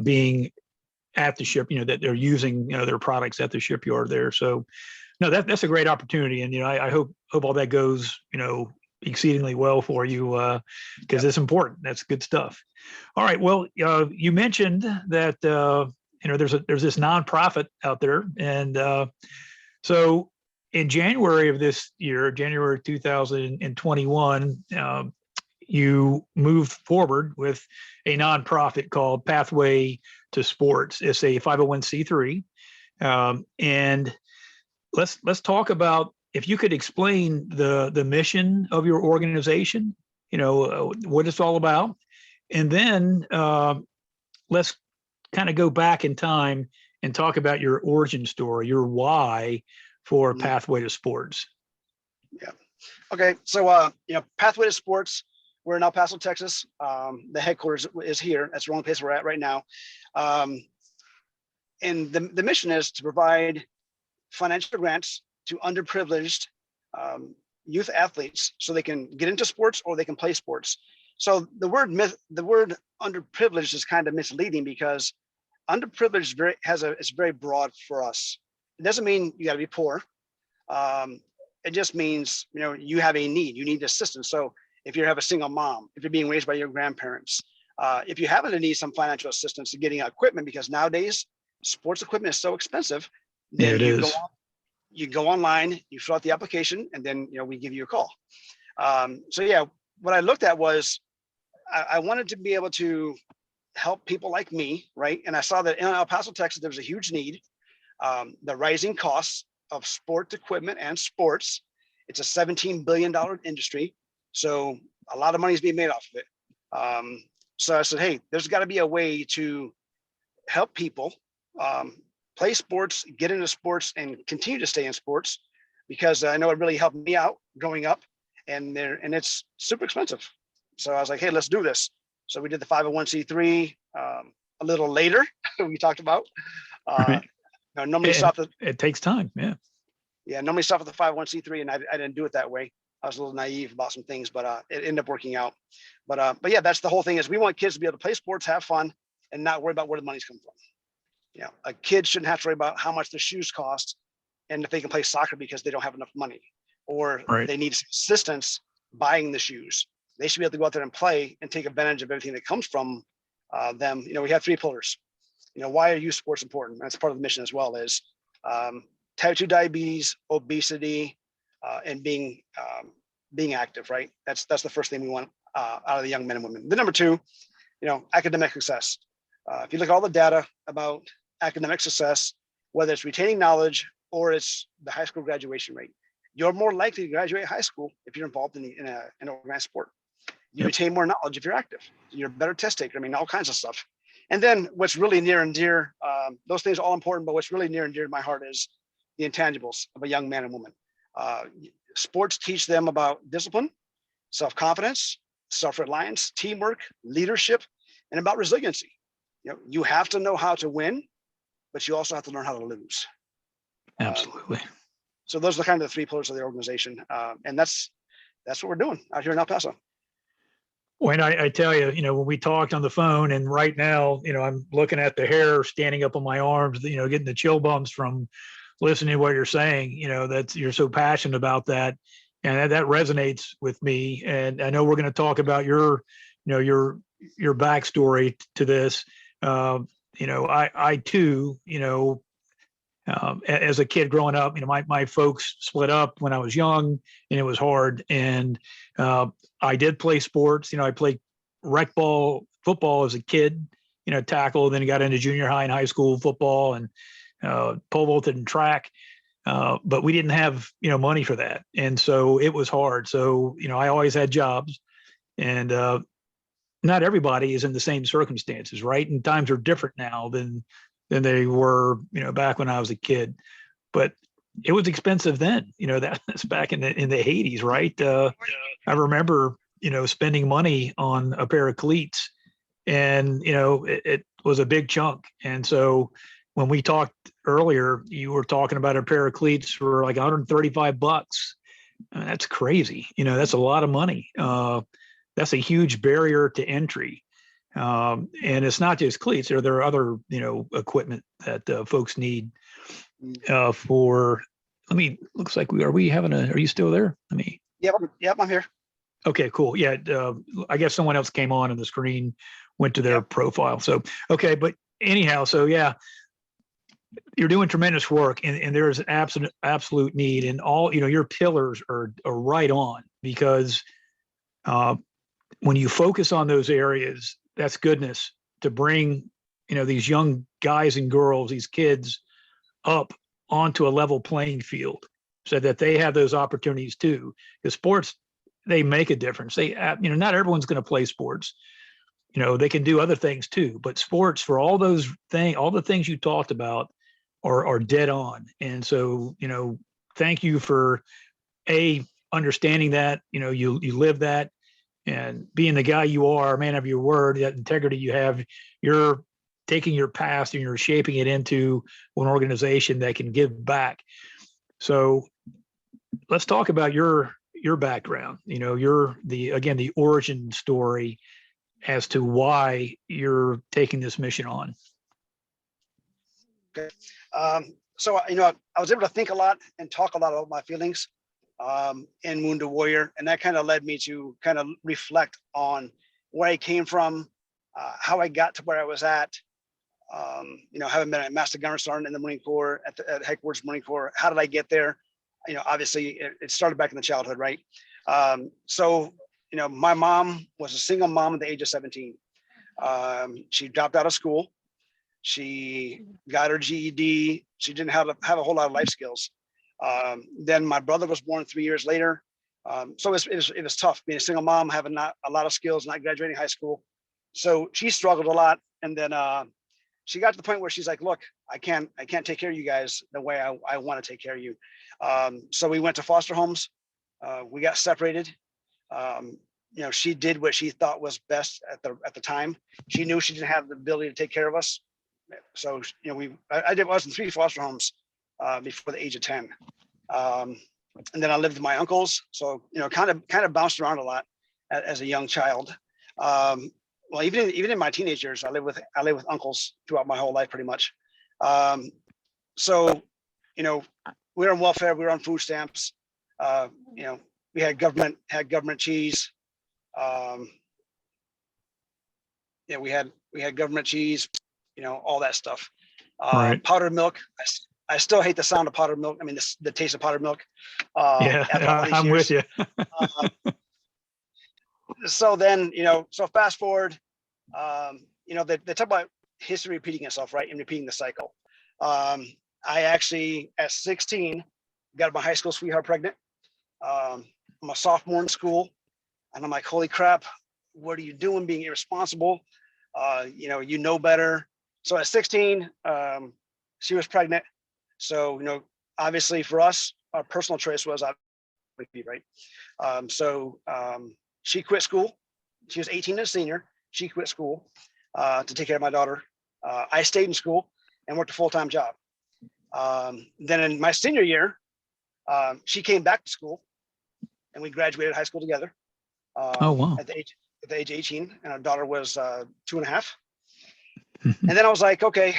Speaker 1: being at the ship, that they're using their products at the shipyard there. So, no, that's a great opportunity, and I hope all that goes exceedingly well for you, because it's important. That's good stuff. All right. Well, you mentioned that there's this nonprofit out there, and so in January of this year, January 2021, you moved forward with a nonprofit called Pathway to Sports. It's a 501c3, and let's talk about, if you could explain the mission of your organization, what it's all about, and then let's kind of go back in time and talk about your origin story, your why for Pathway to Sports.
Speaker 2: Yeah. Okay. So, Pathway to Sports we're in El Paso, Texas. The headquarters is here. That's the wrong place we're at right now. And the mission is to provide financial grants to underprivileged youth athletes so they can get into sports or they can play sports. So the word underprivileged is kind of misleading because underprivileged it's very broad for us. It doesn't mean you got to be poor. It just means, you have a need, you need assistance. So if you have a single mom, if you're being raised by your grandparents, if you happen to need some financial assistance in getting equipment, because nowadays sports equipment is so expensive, then you go online, you fill out the application, and then we give you a call. So yeah, what I looked at was I wanted to be able to help people like me, right? And I saw that in El Paso, Texas, there was a huge need. The rising costs of sport equipment and sports. It's a $17 billion industry. So a lot of money is being made off of it. So I said, hey, there's got to be a way to help people play sports, get into sports, and continue to stay in sports, because I know it really helped me out growing up, and it's super expensive. So I was like, hey, let's do this. So we did the 501c3 a little later. We talked about.
Speaker 1: Right.
Speaker 2: It
Speaker 1: takes time.
Speaker 2: Yeah, normally start with the 501c3, and I didn't do it that way. I was a little naive about some things, but it ended up working out. But yeah, that's the whole thing, is we want kids to be able to play sports, have fun, and not worry about where the money's coming from. A kid shouldn't have to worry about how much the shoes cost and if they can play soccer because they don't have enough money, or they need assistance buying the shoes. They should be able to go out there and play and take advantage of everything that comes from them. We have 3 pillars. Why are youth sports important? That's part of the mission as well, is type 2 diabetes, obesity, and being active, right? That's the first thing we want out of the young men and women. The number 2, academic success. If you look at all the data about academic success, whether it's retaining knowledge or it's the high school graduation rate, you're more likely to graduate high school if you're involved in an organized sport. You retain more knowledge if you're active. You're a better test taker. All kinds of stuff. And then what's really near and dear, those things are all important, but what's really near and dear to my heart is the intangibles of a young man and woman. Sports teach them about discipline, self-confidence, self-reliance, teamwork, leadership, and about resiliency. You have to know how to win, but you also have to learn how to lose.
Speaker 1: Absolutely.
Speaker 2: So those are kind of the 3 pillars of the organization. And that's what we're doing out here in El Paso.
Speaker 1: Wayne, I tell you, when we talked on the phone, and right now, I'm looking at the hair standing up on my arms, getting the chill bumps from listening to what you're saying, that you're so passionate about that. And that resonates with me. And I know we're going to talk about your backstory to this. I too, as a kid growing up, my folks split up when I was young, and it was hard. And I did play sports. I played rec ball, football as a kid, tackle, then got into junior high and high school football, and pole vaulted and track. But we didn't have, money for that. And so it was hard. So, I always had jobs, and not everybody is in the same circumstances, right? And times are different now than they were, back when I was a kid. But it was expensive then. That's back in the 80s, right? I remember, spending money on a pair of cleats, and it was a big chunk. And so when we talked earlier, you were talking about a pair of cleats for like $135. That's crazy. That's a lot of money. That's a huge barrier to entry. And it's not just cleats. There are other, equipment that folks need for. Looks like are you still there?
Speaker 2: Yep, I'm here.
Speaker 1: Okay, cool. Yeah. I guess someone else came on and the screen went to their profile. So, okay. But anyhow, so yeah, you're doing tremendous work, and there's an absolute need, and all, your pillars are right on, because when you focus on those areas, that's goodness to bring, these young guys and girls, these kids up onto a level playing field so that they have those opportunities too. Because sports, they make a difference. They, not everyone's going to play sports. They can do other things too, but sports, for all the things you talked about are dead on. And so, thank you for understanding that, you live that, And being the guy you are, man of your word, that integrity you have, you're taking your past and you're shaping it into an organization that can give back. So let's talk about your background. You know, the origin story as to why you're taking this mission on.
Speaker 2: Okay. So, I was able to think a lot and talk a lot about my feelings in Wounded Warrior. And that kind of led me to kind of reflect on where I came from, how I got to where I was at, having been a Master Gunner Sergeant in the Marine Corps at Headquarters Marine Corps. How did I get there? Obviously it started back in the childhood, right? My mom was a single mom at the age of 17. She dropped out of school. She got her GED. She didn't have a whole lot of life skills. Then my brother was born 3 years later. So it was tough being a single mom, having not a lot of skills, not graduating high school. So she struggled a lot. And then she got to the point where she's like, look, I can't take care of you guys the way I want to take care of you. So we went to foster homes. We got separated. She did what she thought was best at the time. She knew she didn't have the ability to take care of us. So, I was in 3 foster homes before the age of 10. And then I lived with my uncles. So, kind of bounced around a lot as a young child. Well, even in my teenage years, I lived with uncles throughout my whole life, pretty much. So, we were on welfare, we were on food stamps. We had government cheese. We had government cheese, all that stuff.
Speaker 1: Right.
Speaker 2: Powdered milk. I still hate the sound of powdered milk. I mean, the taste of powdered milk.
Speaker 1: Yeah, I'm with you.
Speaker 2: So then, so fast forward, they talk about history repeating itself, right? And repeating the cycle. I actually, at 16, got my high school sweetheart pregnant. I'm a sophomore in school, and I'm like, holy crap, what are you doing being irresponsible? You know better. So at 16, she was pregnant. So, obviously for us, our personal choice was right. She quit school. She was 18 and a senior. She quit school to take care of my daughter. I stayed in school and worked a full-time job. Then in my senior year, she came back to school, and we graduated high school together.
Speaker 1: Oh, wow.
Speaker 2: At the age of 18, and our daughter was 2.5. And then I was like, okay,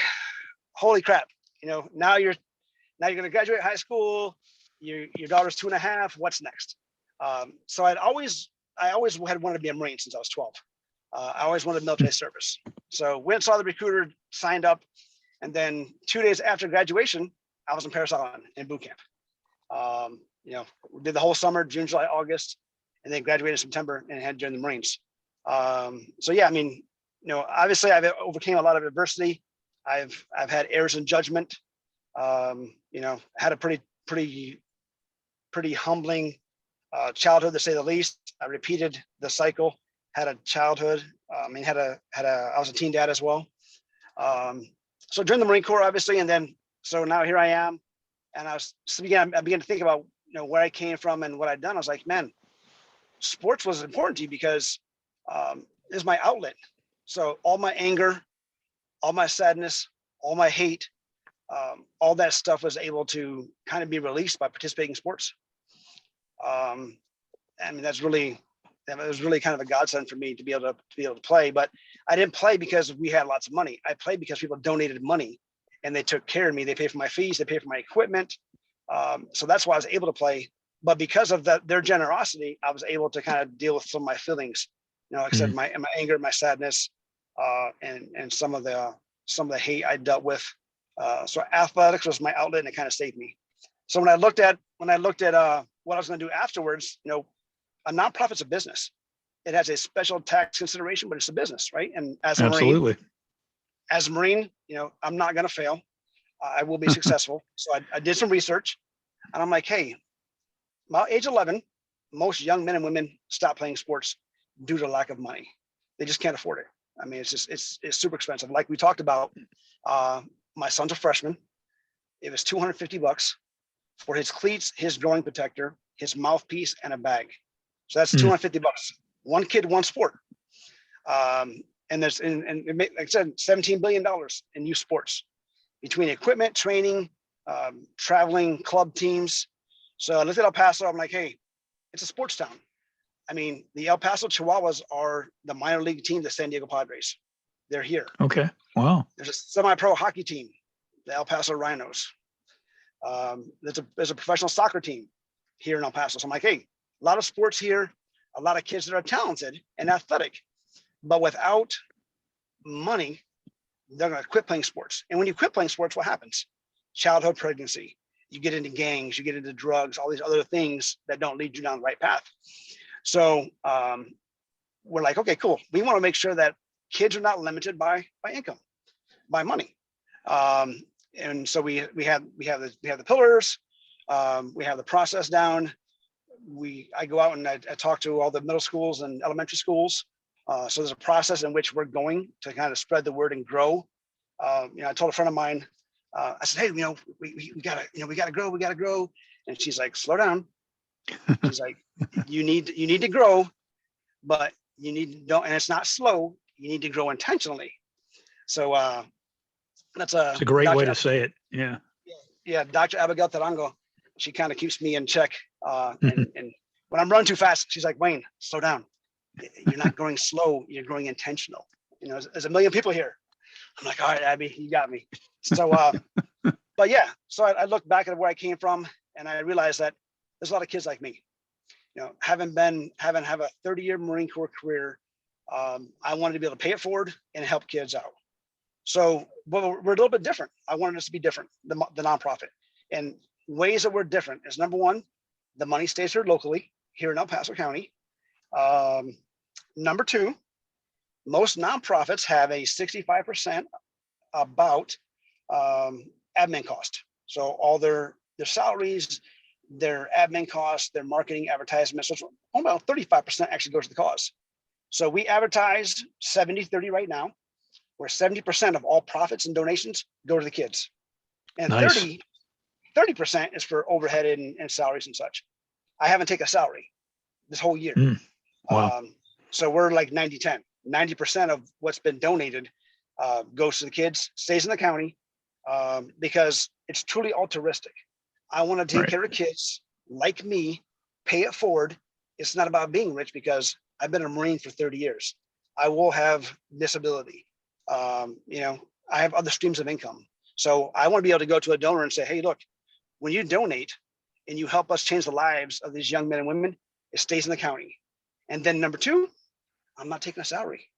Speaker 2: holy crap, now you're going to graduate high school. Your daughter's 2.5. What's next? So I always had wanted to be a Marine since I was 12. I always wanted military service. So went and saw the recruiter, signed up, and then 2 days after graduation, I was in Paris Island in boot camp. Did the whole summer, June, July, August, and then graduated in September and had joined the Marines. Obviously I've overcame a lot of adversity. I've had errors in judgment. Had a pretty humbling childhood, to say the least. I repeated the cycle. Had a childhood. I was a teen dad as well. So joined the Marine Corps, obviously, and then so now here I am, and I began to think about where I came from and what I'd done. I was like, man, sports was important to you because it's my outlet. So all my anger, all my sadness, all my hate, all that stuff was able to kind of be released by participating in sports. That was really kind of a godsend for me to be able to play. But I didn't play because we had lots of money. I played because people donated money, and they took care of me. They paid for my fees. They paid for my equipment. So that's why I was able to play. But because of their generosity, I was able to kind of deal with some of my feelings. Like I said, my anger, my sadness, and some of the hate I dealt with. So athletics was my outlet, and it kind of saved me. So when I looked at what I was going to do afterwards, a nonprofit's a business. It has a special tax consideration, but it's a business, right? And as a Marine, I'm not going to fail. I will be successful. So I did some research, and I'm like, hey, about age 11, most young men and women stop playing sports due to lack of money. They just can't afford it. I mean, it's super expensive. Like we talked about, my son's a freshman. It was $250 for his cleats, his drawing protector, his mouthpiece, and a bag. So that's $250. one kid, one sport. And there's, and like I said, $17 billion in youth sports between equipment, training, traveling, club teams. So I looked at El Paso. I'm like, hey, it's a sports town. I mean, the El Paso Chihuahuas are the minor league team, the San Diego Padres. They're here.
Speaker 1: Okay. Wow.
Speaker 2: There's a semi-pro hockey team, the El Paso Rhinos. There's a professional soccer team here in El Paso. So I'm like, hey, a lot of sports here, a lot of kids that are talented and athletic, but without money, they're going to quit playing sports. And when you quit playing sports, what happens? Childhood pregnancy. You get into gangs, you get into drugs, all these other things that don't lead you down the right path. So we're like, okay, cool. We want to make sure that kids are not limited by income, by money. And so we have the pillars, we have the process down. I go out and I talk to all the middle schools and elementary schools. So there's a process in which we're going to kind of spread the word and grow. I told a friend of mine, I said, hey, we gotta grow. And she's like, slow down. She's like, you need to grow, but you need to don't, and it's not slow. You need to grow intentionally. So it's a great
Speaker 1: way to say it. Yeah.
Speaker 2: Yeah. Dr. Abigail Tarango, she kind of keeps me in check. And when I'm running too fast, she's like, Wayne, slow down. You're not growing slow. You're growing intentional. There's a million people here. I'm like, all right, Abby, you got me. So, but yeah, so I look back at where I came from and I realized that there's a lot of kids like me, having have a 30-year Marine Corps career. I wanted to be able to pay it forward and help kids out. So we're a little bit different. I wanted us to be different, the nonprofit, and ways that we're different is number one, the money stays here locally here in El Paso County. Number two, most nonprofits have a 65% about admin cost. So all their salaries, their admin costs, their marketing, advertisements, so about 35% actually goes to the cause. So we advertise 70-30 right now, where 70% of all profits and donations go to the kids. And nice. 30% is for overhead and salaries and such. I haven't taken a salary this whole year.
Speaker 1: Wow.
Speaker 2: So we're like 90-10. 90% of what's been donated goes to the kids, stays in the county, because it's truly altruistic. I want to take care of kids like me, pay it forward. It's not about being rich because I've been a Marine for 30 years. I will have disability. I have other streams of income. So I want to be able to go to a donor and say, hey, look, when you donate and you help us change the lives of these young men and women, it stays in the county. And then number two, I'm not taking a salary.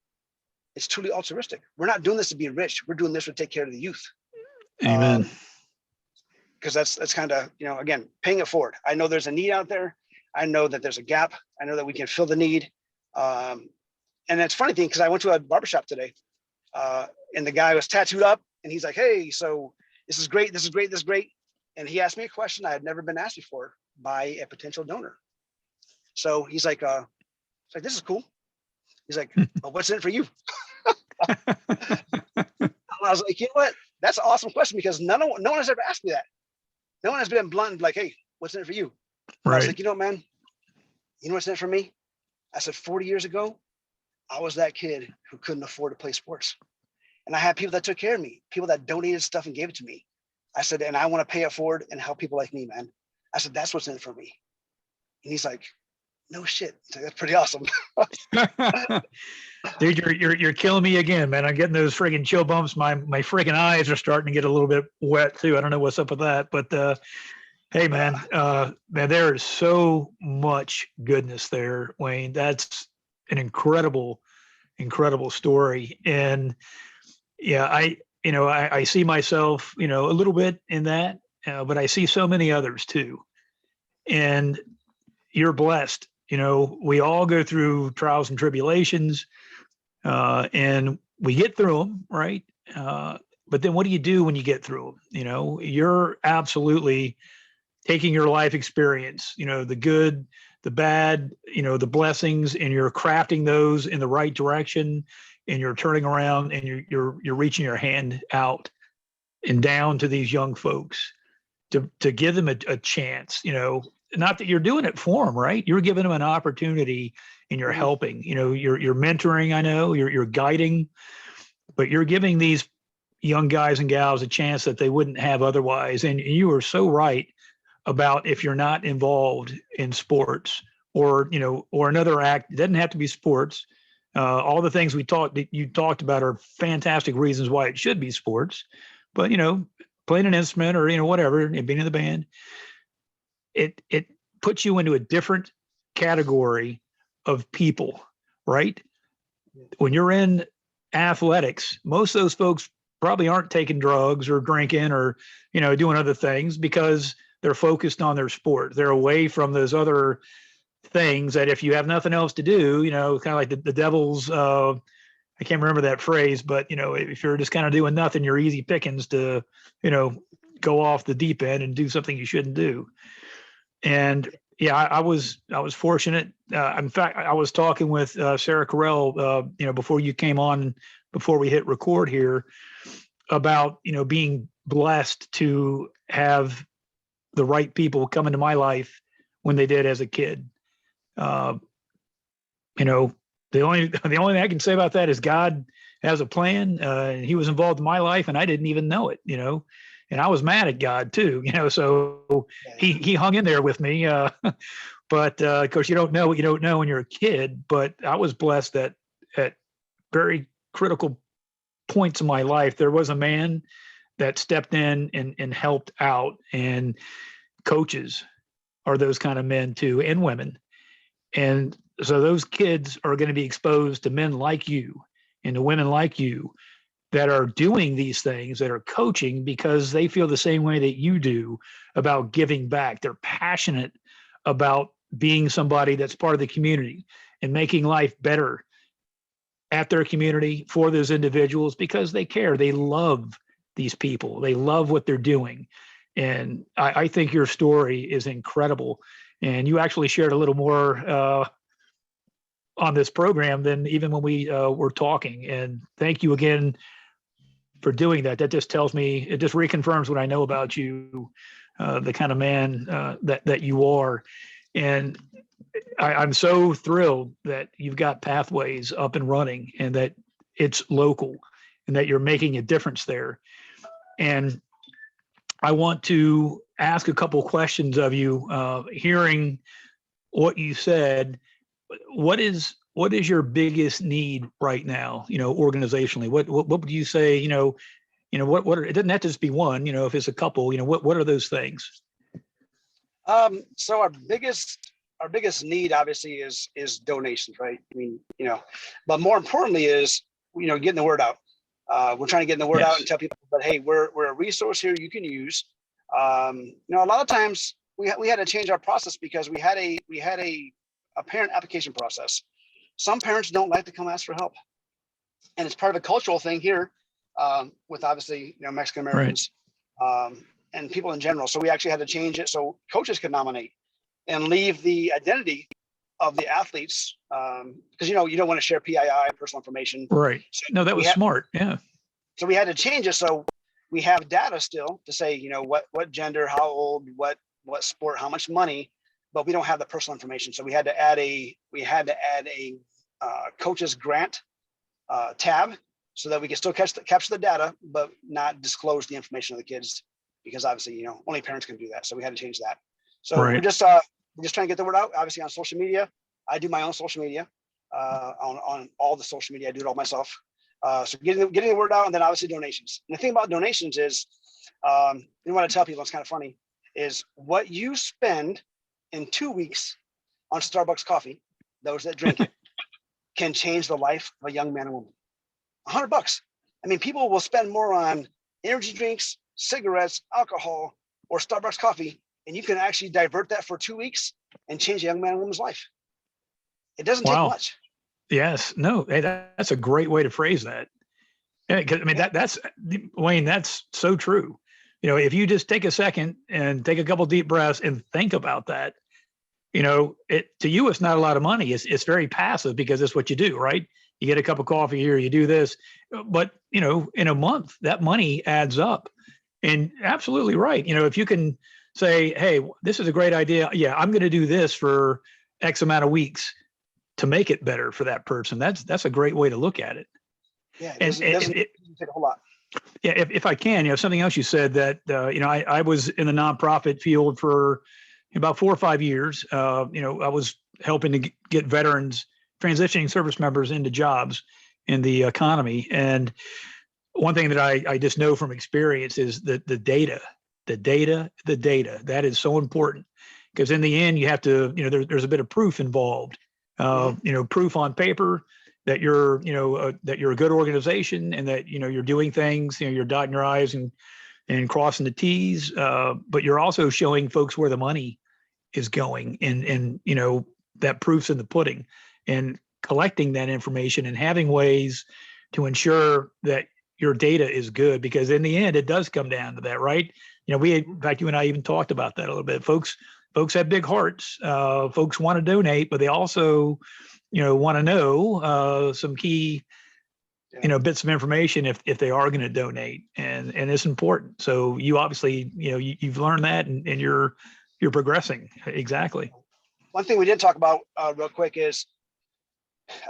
Speaker 2: It's truly altruistic. We're not doing this to be rich. We're doing this to take care of the youth.
Speaker 1: Amen.
Speaker 2: Because that's kind of, again, paying it forward. I know there's a need out there. I know that there's a gap. I know that we can fill the need. And it's funny thing, because I went to a barbershop today and the guy was tattooed up and he's like, hey, so this is great. This is great. This is great. And he asked me a question I had never been asked before by a potential donor. So he's like, this is cool. He's like, well, what's in it for you? I was like, you know what? That's an awesome question, because no one has ever asked me that. No one has been blunt and like, hey, what's in it for you? Right. I was like, man, you know what's in it for me? I said, 40 years ago, I was that kid who couldn't afford to play sports. And I had people that took care of me, people that donated stuff and gave it to me. I said, and I want to pay it forward and help people like me, man. I said, that's what's in it for me. And he's like, no shit. So that's pretty awesome.
Speaker 1: Dude, you're killing me again, man. I'm getting those friggin' chill bumps. My friggin' eyes are starting to get a little bit wet too. I don't know what's up with that, but hey, man, there is so much goodness there, Wayne. That's an incredible story. And yeah, I see myself, a little bit in that, but I see so many others too. And you're blessed. We all go through trials and tribulations, and we get through them, right? But then what do you do when you get through them? You're absolutely taking your life experience, the good, the bad, the blessings, and you're crafting those in the right direction, and you're turning around and you're reaching your hand out and down to these young folks to give them a chance, not that you're doing it for them, right? You're giving them an opportunity and you're helping, you're mentoring, I know you're guiding, but you're giving these young guys and gals a chance that they wouldn't have otherwise. And you are so right about if you're not involved in sports or, or another act, it doesn't have to be sports. All the things you talked about are fantastic reasons why it should be sports, but, playing an instrument or, whatever, and being in the band, it puts you into a different category of people, right? When you're in athletics, most of those folks probably aren't taking drugs or drinking or, doing other things because they're focused on their sport. They're away from those other things that if you have nothing else to do, kind of like the devil's, I can't remember that phrase, but, if you're just kind of doing nothing, you're easy pickings to, go off the deep end and do something you shouldn't do. And yeah, I was fortunate. In fact, I was talking with Sarah Carell, before you came on, before we hit record here, about being blessed to have the right people come into my life when they did as a kid. The only thing I can say about that is God has a plan. And He was involved in my life, and I didn't even know it. And I was mad at God too, so he hung in there with me. But of course, you don't know what you don't know when you're a kid. But I was blessed that at very critical points in my life, there was a man that stepped in and helped out. And coaches are those kind of men too, and women. And so those kids are going to be exposed to men like you and to women like you that are doing these things, that are coaching because they feel the same way that you do about giving back. They're passionate about being somebody that's part of the community and making life better at their community for those individuals because they care. They love these people. They love what they're doing. And I think your story is incredible. And you actually shared a little more on this program than even when we were talking. And thank you again for doing that. That just tells me, it just reconfirms what I know about you, the kind of man that you are. And I'm so thrilled that you've got Pathways up and running and that it's local and that you're making a difference there. And I want to ask a couple questions of you, hearing what you said. What is your biggest need right now, organizationally? What would you say, what it doesn't have to just be one, if it's a couple, what are those things?
Speaker 2: So our biggest need obviously is donations, right? I mean, but more importantly is, getting the word out. We're trying to get the word out and tell people that, hey, we're a resource here you can use. A lot of times we had to change our process because we had a parent application process. Some parents don't like to come ask for help, and it's part of a cultural thing here with obviously Mexican Americans and people in general. So we actually had to change it so coaches could nominate and leave the identity of the athletes because you don't want to share PII, personal information.
Speaker 1: Right.
Speaker 2: So
Speaker 1: no, that was smart. Yeah.
Speaker 2: So we had to change it so we have data still to say what gender, how old, what sport, how much money, but we don't have the personal information. So we had to add a coaches grant tab so that we can still capture the data, but not disclose the information of the kids because obviously only parents can do that. So we had to change that. So we're just trying to get the word out. Obviously on social media, I do my own social media on all the social media. I do it all myself. So getting the word out, and then obviously donations. And the thing about donations is, you want to tell people, it's kind of funny, is what you spend in 2 weeks on Starbucks coffee, those that drink it, can change the life of a young man or woman. $100. I mean, people will spend more on energy drinks, cigarettes, alcohol, or Starbucks coffee, and you can actually divert that for 2 weeks and change a young man or woman's life. It doesn't take much.
Speaker 1: Yes. No, that's a great way to phrase that. Yeah, 'cause, I mean, that's Wayne, that's so true. If you just take a second and take a couple deep breaths and think about that, to you, it's not a lot of money. It's very passive because it's what you do, right? You get a cup of coffee here, you do this, but in a month, that money adds up. And absolutely right. If you can say, hey, this is a great idea. Yeah, I'm going to do this for X amount of weeks to make it better for that person. That's a great way to look at it.
Speaker 2: Yeah,
Speaker 1: And
Speaker 2: it doesn't take a whole lot.
Speaker 1: yeah, if I can, something else you said that, I was in the nonprofit field for about 4 or 5 years. I was helping to get veterans, transitioning service members into jobs in the economy. And one thing that I just know from experience is that the data, that is so important, because in the end you have to, there's a bit of proof involved, proof on paper that you're, that you're a good organization and that, you're doing things, you're dotting your I's and crossing the T's, but you're also showing folks where the money is going, and that proof's in the pudding, and collecting that information and having ways to ensure that your data is good, because in the end it does come down to that, right? In fact, you and I even talked about that a little bit. Folks have big hearts. Folks want to donate, but they also, want to know some key, bits of information if they are going to donate, and it's important. So you obviously, you've learned that, and you're progressing. Exactly.
Speaker 2: One thing we did talk about real quick is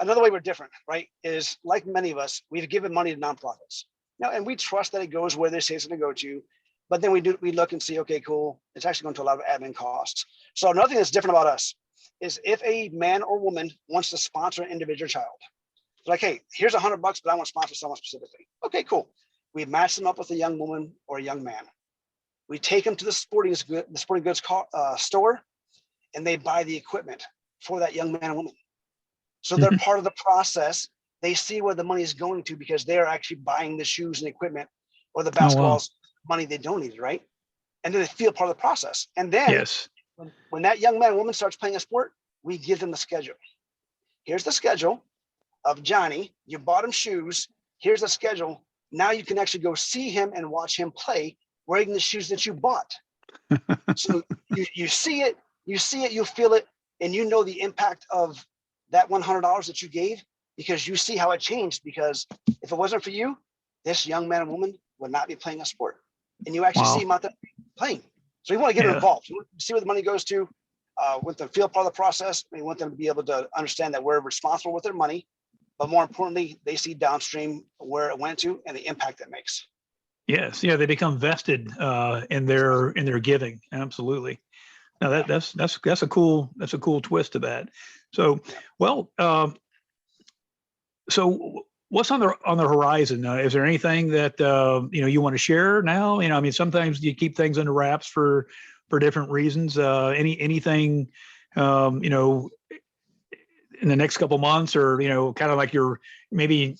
Speaker 2: another way we're different, right? Is like many of us, we've given money to nonprofits now, and we trust that it goes where they say it's going to go to. But then we look and see, okay, cool, it's actually going to a lot of admin costs. So another thing that's different about us is if a man or woman wants to sponsor an individual child, like, hey, here's $100, but I want to sponsor someone specifically. Okay, cool. We match them up with a young woman or a young man. We take them to the sporting goods store, and they buy the equipment for that young man or woman. So they're part of the process. They see where the money is going to, because they're actually buying the shoes and equipment or the basketballs, money they donated, right? And then they feel part of the process. And then when that young man or woman starts playing a sport, we give them the schedule. Here's the schedule of Johnny. You bought him shoes. Here's the schedule. Now you can actually go see him and watch him play wearing the shoes that you bought. So you see it, you feel it, and you know the impact of that $100 that you gave, because you see how it changed. Because if it wasn't for you, this young man and woman would not be playing a sport. And you actually see them out there playing. So you want to get them involved. You want to see where the money goes to, want them to feel part of the process. We want them to be able to understand that we're responsible with their money, but more importantly, they see downstream where it went to and the impact it makes.
Speaker 1: Yes, they become vested in their giving. Absolutely. Now that's a cool twist to that. So, well, so what's on the horizon? Is there anything that you want to share now? I mean, sometimes you keep things under wraps for different reasons. Anything in the next couple months, or kind of like you're maybe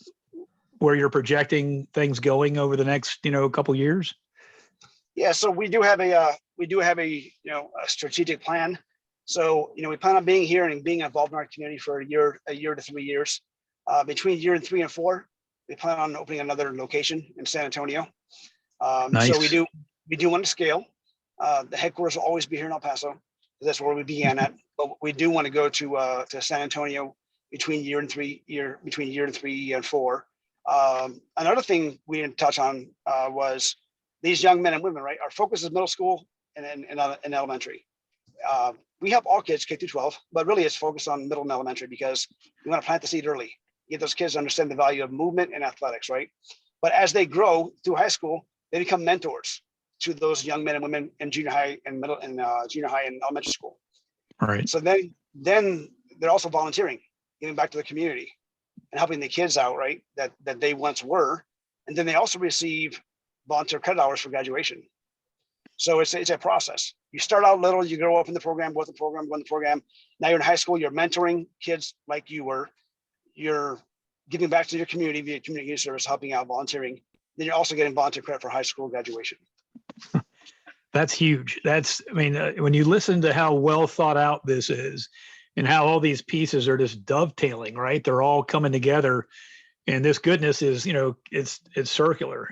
Speaker 1: where you're projecting things going over the next couple years?
Speaker 2: Yeah, so we do have a a strategic plan. So we plan on being here and being involved in our community for a year to 3 years. Between year 3 and 4, we plan on opening another location in San Antonio.
Speaker 1: Nice.
Speaker 2: So we do want to scale. The headquarters will always be here in El Paso. That's where we began at. But we do want to go to San Antonio between year 3 and 4. Another thing we didn't touch on was these young men and women, right? Our focus is middle school and elementary. We help all kids K through 12, but really it's focused on middle and elementary, because we want to plant the seed early, get those kids to understand the value of movement and athletics, right? But as they grow through high school, they become mentors to those young men and women in junior high and junior high and elementary school.
Speaker 1: All right.
Speaker 2: So then they're also volunteering, giving back to the community and helping the kids out, right? That they once were. And then they also receive volunteer credit hours for graduation. So it's a process. You start out little, you grow up in the program, go in the program. Now you're in high school, you're mentoring kids like you were. You're giving back to your community via community service, helping out, volunteering. Then you're also getting volunteer credit for high school graduation.
Speaker 1: That's huge. When you listen to how well thought out this is, and how all these pieces are just dovetailing, right? They're all coming together, and this goodness is, it's circular.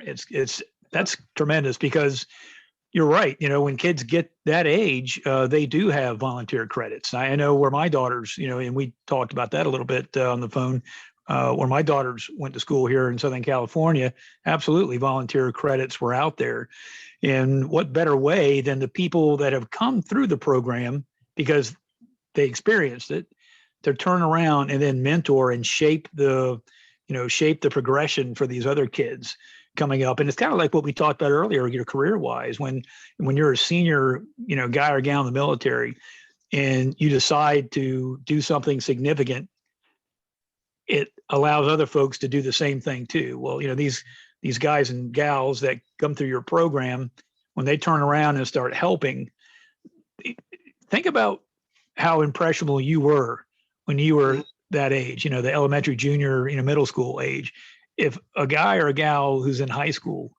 Speaker 1: That's tremendous, because you're right. When kids get that age, they do have volunteer credits. I know where my daughters, and we talked about that a little bit on the phone when my daughters went to school here in Southern California, absolutely volunteer credits were out there. And what better way than the people that have come through the program because they experienced it to turn around and then mentor and shape the progression for these other kids coming up. And it's kind of like what we talked about earlier, your career wise, when you're a senior, guy or gal in the military and you decide to do something significant, it allows other folks to do the same thing too. Well, these guys and gals that come through your program, when they turn around and start helping, think about how impressionable you were when you were that age, the elementary, junior, middle school age. If a guy or a gal who's in high school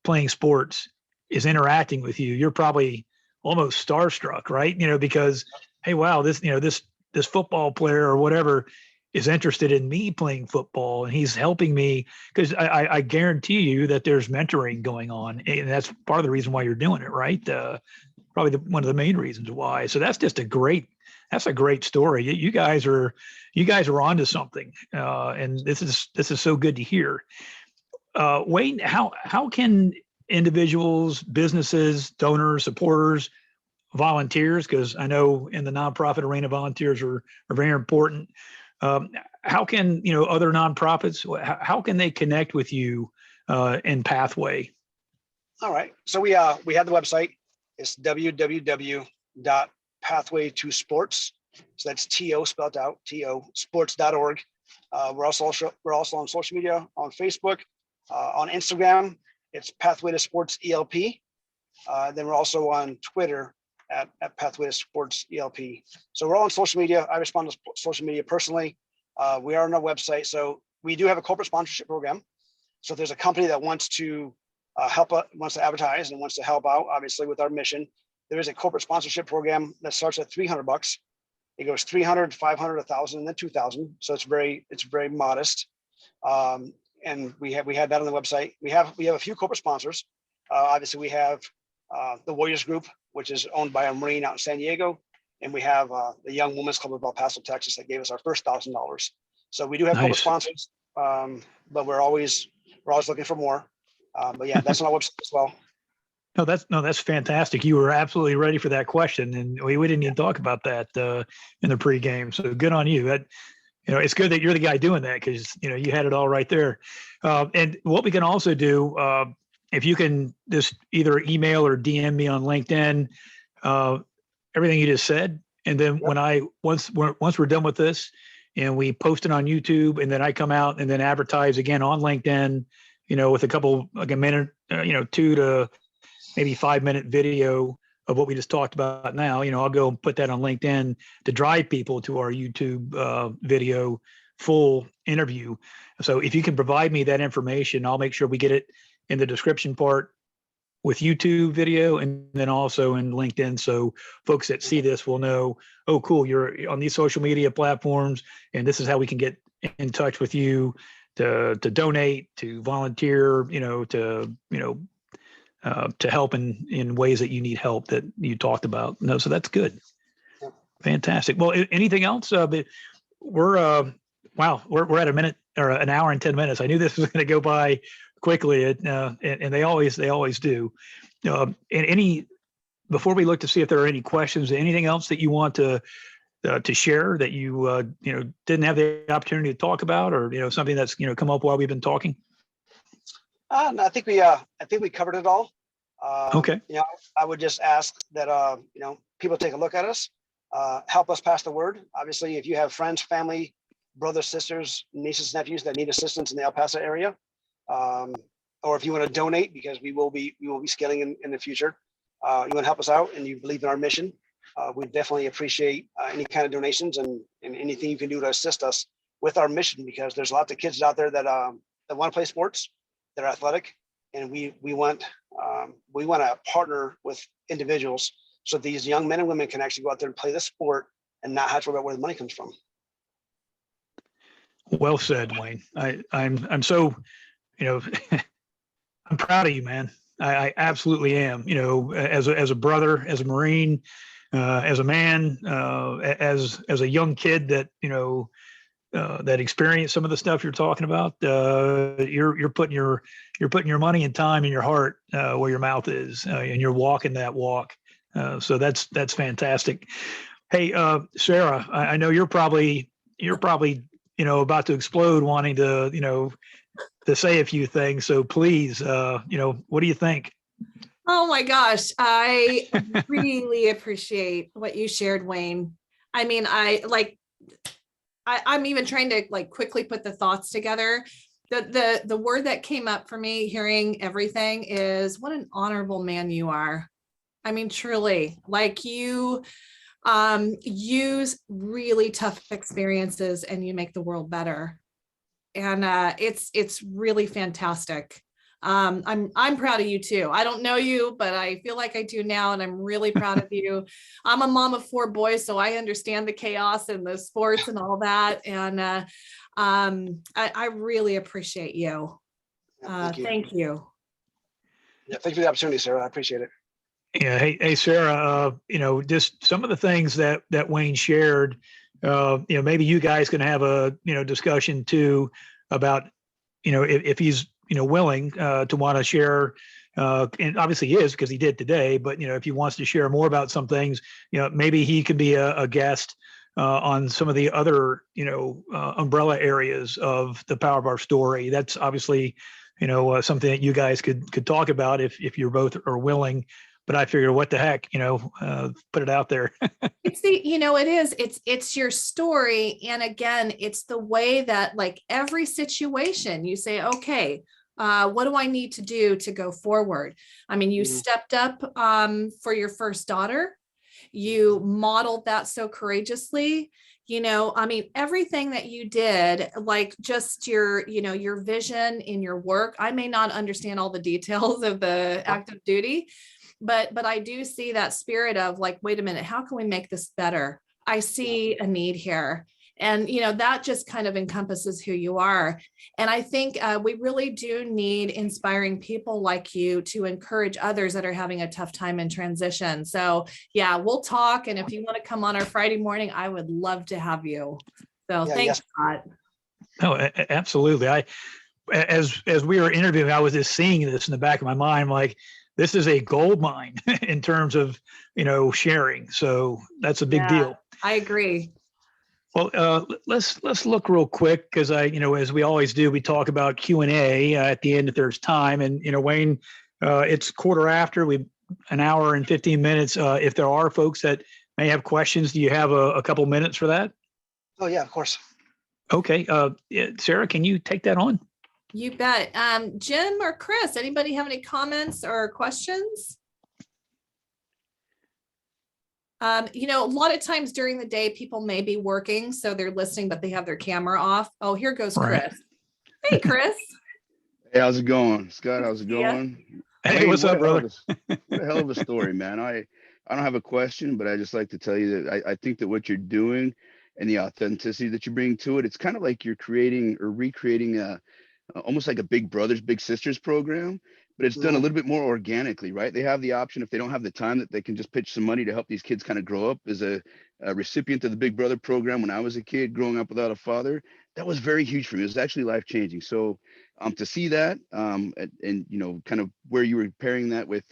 Speaker 1: playing sports is interacting with you, you're probably almost starstruck, right? Because, hey, wow, this football player or whatever is interested in me playing football and he's helping me, because I guarantee you that there's mentoring going on, and that's part of the reason why you're doing it, right? Probably one of the main reasons why. So that's a great story. You guys are onto something, and this is so good to hear. Wayne, how can individuals, businesses, donors, supporters, volunteers, because I know in the nonprofit arena, volunteers are very important. How can other nonprofits? How can they connect with you in Pathway?
Speaker 2: All right. So we have the website. It's www.pathwaytosports. So that's TO spelled out, TO sports.org. We're also on social media, on Facebook, on Instagram. It's Pathwaytosportselp. Then we're also on Twitter at Pathwaytosportselp. So we're all on social media. I respond to social media personally. We are on our website. So we do have a corporate sponsorship program. So if there's a company that wants to wants to advertise and wants to help out, obviously, with our mission, there is a corporate sponsorship program that starts at $300. It goes 300, 500, 1,000, and then 2,000. So it's very modest. And we have that on the website. We have a few corporate sponsors. Obviously, we have the Warriors Group, which is owned by a Marine out in San Diego, and we have the Young Women's Club of El Paso, Texas, that gave us our first $1,000. So we do have corporate sponsors, but we're always looking for more. But yeah, that's on our website as well.
Speaker 1: No, that's fantastic. You were absolutely ready for that question, and we didn't even talk about that in the pregame. So good on you. That it's good that you're the guy doing that, because you had it all right there. And what we can also do, if you can just either email or DM me on LinkedIn, everything you just said, and then once we're done with this, and we post it on YouTube, and then I come out and then advertise again on LinkedIn, with a couple, like a minute, 2 to maybe 5 minute video of what we just talked about now. I'll go and put that on LinkedIn to drive people to our YouTube video full interview. So if you can provide me that information, I'll make sure we get it in the description part with YouTube video, and then also in LinkedIn. So folks that see this will know, oh, cool, you're on these social media platforms, and this is how we can get in touch with you to donate, to volunteer, to help in ways that you need help that you talked about. No, so that's good. Fantastic. Well, anything else? But we're at a minute or an hour and 10 minutes. I knew this was going to go by quickly, and they always do. And before we look to see if there are any questions, anything else that you want to share that you didn't have the opportunity to talk about, or something that's come up while we've been talking?
Speaker 2: No, I think we covered it all.
Speaker 1: Okay.
Speaker 2: I would just ask that people take a look at us, help us pass the word. Obviously, if you have friends, family, brothers, sisters, nieces, nephews that need assistance in the El Paso area, or if you want to donate, because we will be scaling in the future, you want to help us out and you believe in our mission, we definitely appreciate any kind of donations and anything you can do to assist us with our mission, because there's lots of kids out there that want to play sports, that are athletic, and we want to partner with individuals so these young men and women can actually go out there and play the sport and not have to worry about where the money comes from.
Speaker 1: Well said, Wayne. I'm so, I'm proud of you, man. I absolutely am. As a brother, as a Marine, as a man, as a young kid that that experience some of the stuff you're talking about, you're putting your money and time and your heart where your mouth is, and you're walking that walk. So that's fantastic. Hey, Sarah, I know you're probably about to explode, wanting to to say a few things. So please, what do you think?
Speaker 3: Oh my gosh, I really appreciate what you shared, Wayne. I mean, I'm even trying to quickly put the thoughts together. The word that came up for me hearing everything is what an honorable man you are. I mean, truly, you use really tough experiences and you make the world better. And it's really fantastic. I'm proud of you too. I don't know you, but I feel like I do now, and I'm really proud of you. I'm a mom of 4 boys, so I understand the chaos and the sports and all that. And I really appreciate you. Thank you.
Speaker 2: Yeah, thank you for the opportunity, Sarah. I appreciate it.
Speaker 1: Yeah. Hey, Sarah. Just some of the things that Wayne shared. Maybe you guys can have a discussion too about if he's willing to want to share, and obviously he is because he did today, but if he wants to share more about some things, maybe he could be a guest on some of the other umbrella areas of the Power Bar story. That's obviously something that you guys could talk about if you're both are willing. But I figured, what the heck, put it out there.
Speaker 3: It's your story. And again, it's the way that every situation you say, okay, what do I need to do to go forward? I mean, you stepped up for your first daughter. You modeled that so courageously. I mean, everything that you did, just your vision in your work. I may not understand all the details of the active duty, but I do see that spirit of wait a minute, how can we make this better? I see a need here. And, that just kind of encompasses who you are. And I think we really do need inspiring people like you to encourage others that are having a tough time in transition. So yeah, we'll talk. And if you want to come on our Friday morning, I would love to have you. So thanks, Scott.
Speaker 1: Oh, absolutely. As we were interviewing, I was just seeing this in the back of my mind. I'm like, this is a gold mine in terms of, sharing. So that's a big deal.
Speaker 3: I agree.
Speaker 1: Well, let's look real quick because as we always do, we talk about Q&A at the end if there's time. And Wayne, it's 1:15. We an hour and 15 minutes. If there are folks that may have questions, do you have a couple minutes for that?
Speaker 2: Oh yeah, of course.
Speaker 1: Okay, Sarah, can you take that on?
Speaker 3: You bet. Jim or Chris, anybody have any comments or questions? A lot of times during the day, people may be working, so they're listening, but they have their camera off. Oh, here goes Chris. Right. Hey, Chris.
Speaker 4: Hey, how's it going? Scott, how's it going?
Speaker 1: Hey, what's up, brother?
Speaker 4: What a hell of a story, man. I don't have a question, but I just like to tell you that I think that what you're doing and the authenticity that you bring to it, it's kind of like you're creating or recreating almost like a Big Brothers, Big Sisters program, but it's done a little bit more organically, right? They have the option, if they don't have the time, that they can just pitch some money to help these kids kind of grow up. As a recipient of the Big Brother program when I was a kid growing up without a father, that was very huge for me. It was actually life-changing. So to see that and kind of where you were pairing that with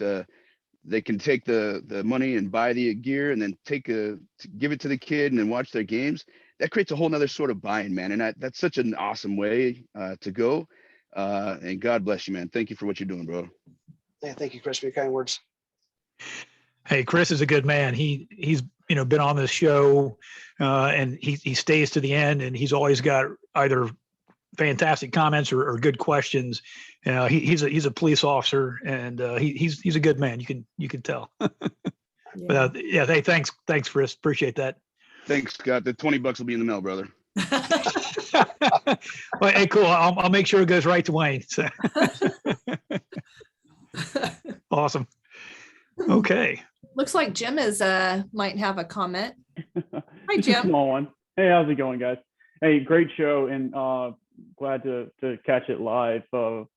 Speaker 4: they can take the money and buy the gear and then give it to the kid and then watch their games. That creates a whole nother sort of buy-in, man. And that's such an awesome way to go. And God bless you, man. Thank you for what you're doing, bro.
Speaker 2: Yeah, thank you, Chris, for your kind words.
Speaker 1: Hey, Chris is a good man. He's been on this show and he stays to the end, and he's always got either fantastic comments or good questions. He's a police officer, and he's a good man. You can tell. But hey, thanks, Chris. Appreciate that.
Speaker 4: Thanks, Scott. The $20 will be in the mail, brother.
Speaker 1: Well, hey, cool. I'll make sure it goes right to Wayne. So. Awesome. Okay.
Speaker 3: Looks like Jim might have a comment. Hi,
Speaker 5: Just
Speaker 3: Jim.
Speaker 5: a small one. Hey, how's it going, guys? Hey, great show, and glad to catch it live. So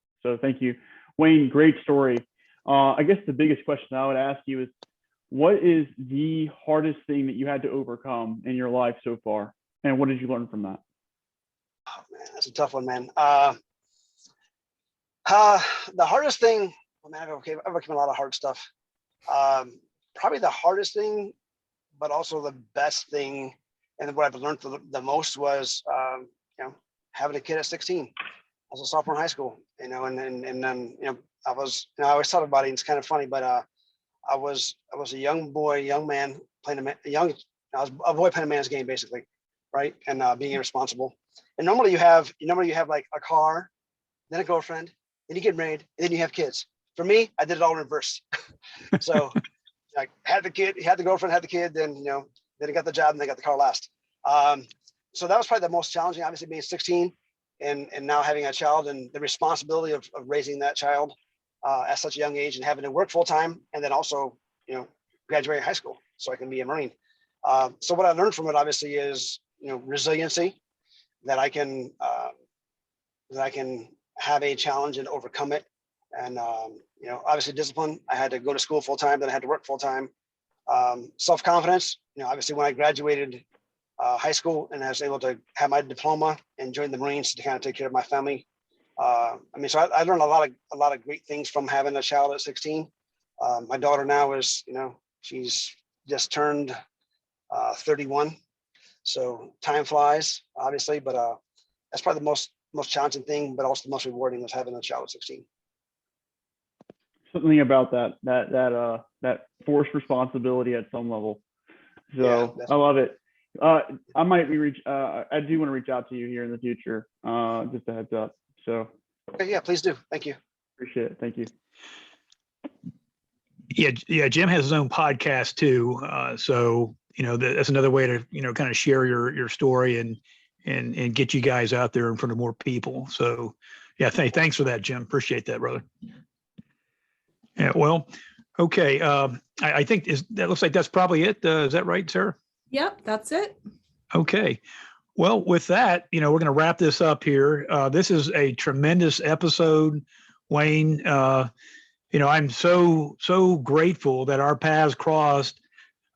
Speaker 5: thank you, Wayne. Great story. I guess the biggest question I would ask you is, what is the hardest thing that you had to overcome in your life so far, and what did you learn from that?
Speaker 2: a tough one, man. The hardest thing, well, man, I've overcome a lot of hard stuff. Probably the hardest thing, but also the best thing, and what I've learned the most was, having a kid at 16 as a sophomore in high school, and then, I always thought about it, and it's kind of funny, but I was a young man playing I was a boy playing a man's game, basically, right? And being irresponsible. And normally you have like a car, then a girlfriend, then you get married, and then you have kids. For me, I did it all in reverse. So like had the girlfriend, had the kid, then then I got the job, and they got the car last. So that was probably the most challenging, obviously being 16 and now having a child, and the responsibility of raising that child at such a young age, and having to work full time, and then also, graduating high school so I can be a Marine. So what I learned from it, obviously, is, resiliency, that I can have a challenge and overcome it. And, obviously discipline. I had to go to school full time, then I had to work full time. Self-confidence, obviously when I graduated high school and I was able to have my diploma and join the Marines to kind of take care of my family. So I learned a lot of great things from having a child at 16. My daughter now is, she's just turned 31. So time flies, obviously, but that's probably the most challenging thing, but also the most rewarding, was having a child at 16.
Speaker 5: Something about that forced responsibility at some level. So yeah, I love it. I might I do want to reach out to you here in the future. Just a heads up. So
Speaker 2: okay, yeah, please do. Thank you.
Speaker 5: Appreciate it. Thank you.
Speaker 1: Yeah. Jim has his own podcast too. So, that's another way to, kind of share your story and get you guys out there in front of more people. So yeah, thanks for that, Jim. Appreciate that, brother. Yeah, well, okay. I think that looks like that's probably it. Is that right, Sarah?
Speaker 3: Yep, that's it.
Speaker 1: Okay. Well, with that, we're going to wrap this up here. This is a tremendous episode, Wayne. I'm so grateful that our paths crossed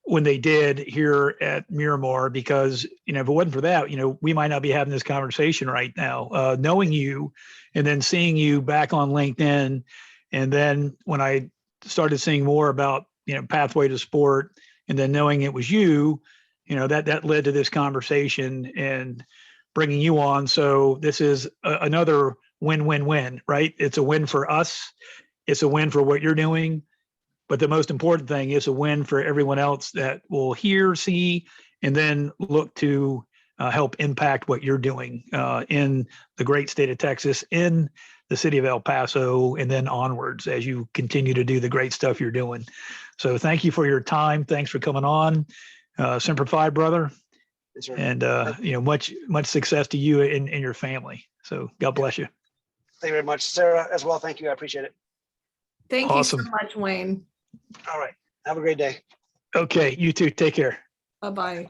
Speaker 1: when they did here at Miramar, because, if it wasn't for that, we might not be having this conversation right now. Knowing you and then seeing you back on LinkedIn. And then when I started seeing more about, Pathway to Sport, and then knowing it was you, that led to this conversation and bringing you on. So this is another win-win-win, right? It's a win for us. It's a win for what you're doing. But the most important thing is a win for everyone else that will hear, see, and then look to help impact what you're doing in the great state of Texas, in the city of El Paso, and then onwards as you continue to do the great stuff you're doing. So thank you for your time. Thanks for coming on. Semper Fi, brother.
Speaker 2: Yes, sir.
Speaker 1: And, much success to you and your family. So God bless you.
Speaker 2: Thank you very much, Sarah, as well. Thank you. I appreciate it.
Speaker 3: Thank
Speaker 1: Awesome.
Speaker 3: you so much, Wayne.
Speaker 2: All right. Have a great day.
Speaker 1: Okay. You too. Take care.
Speaker 3: Bye-bye.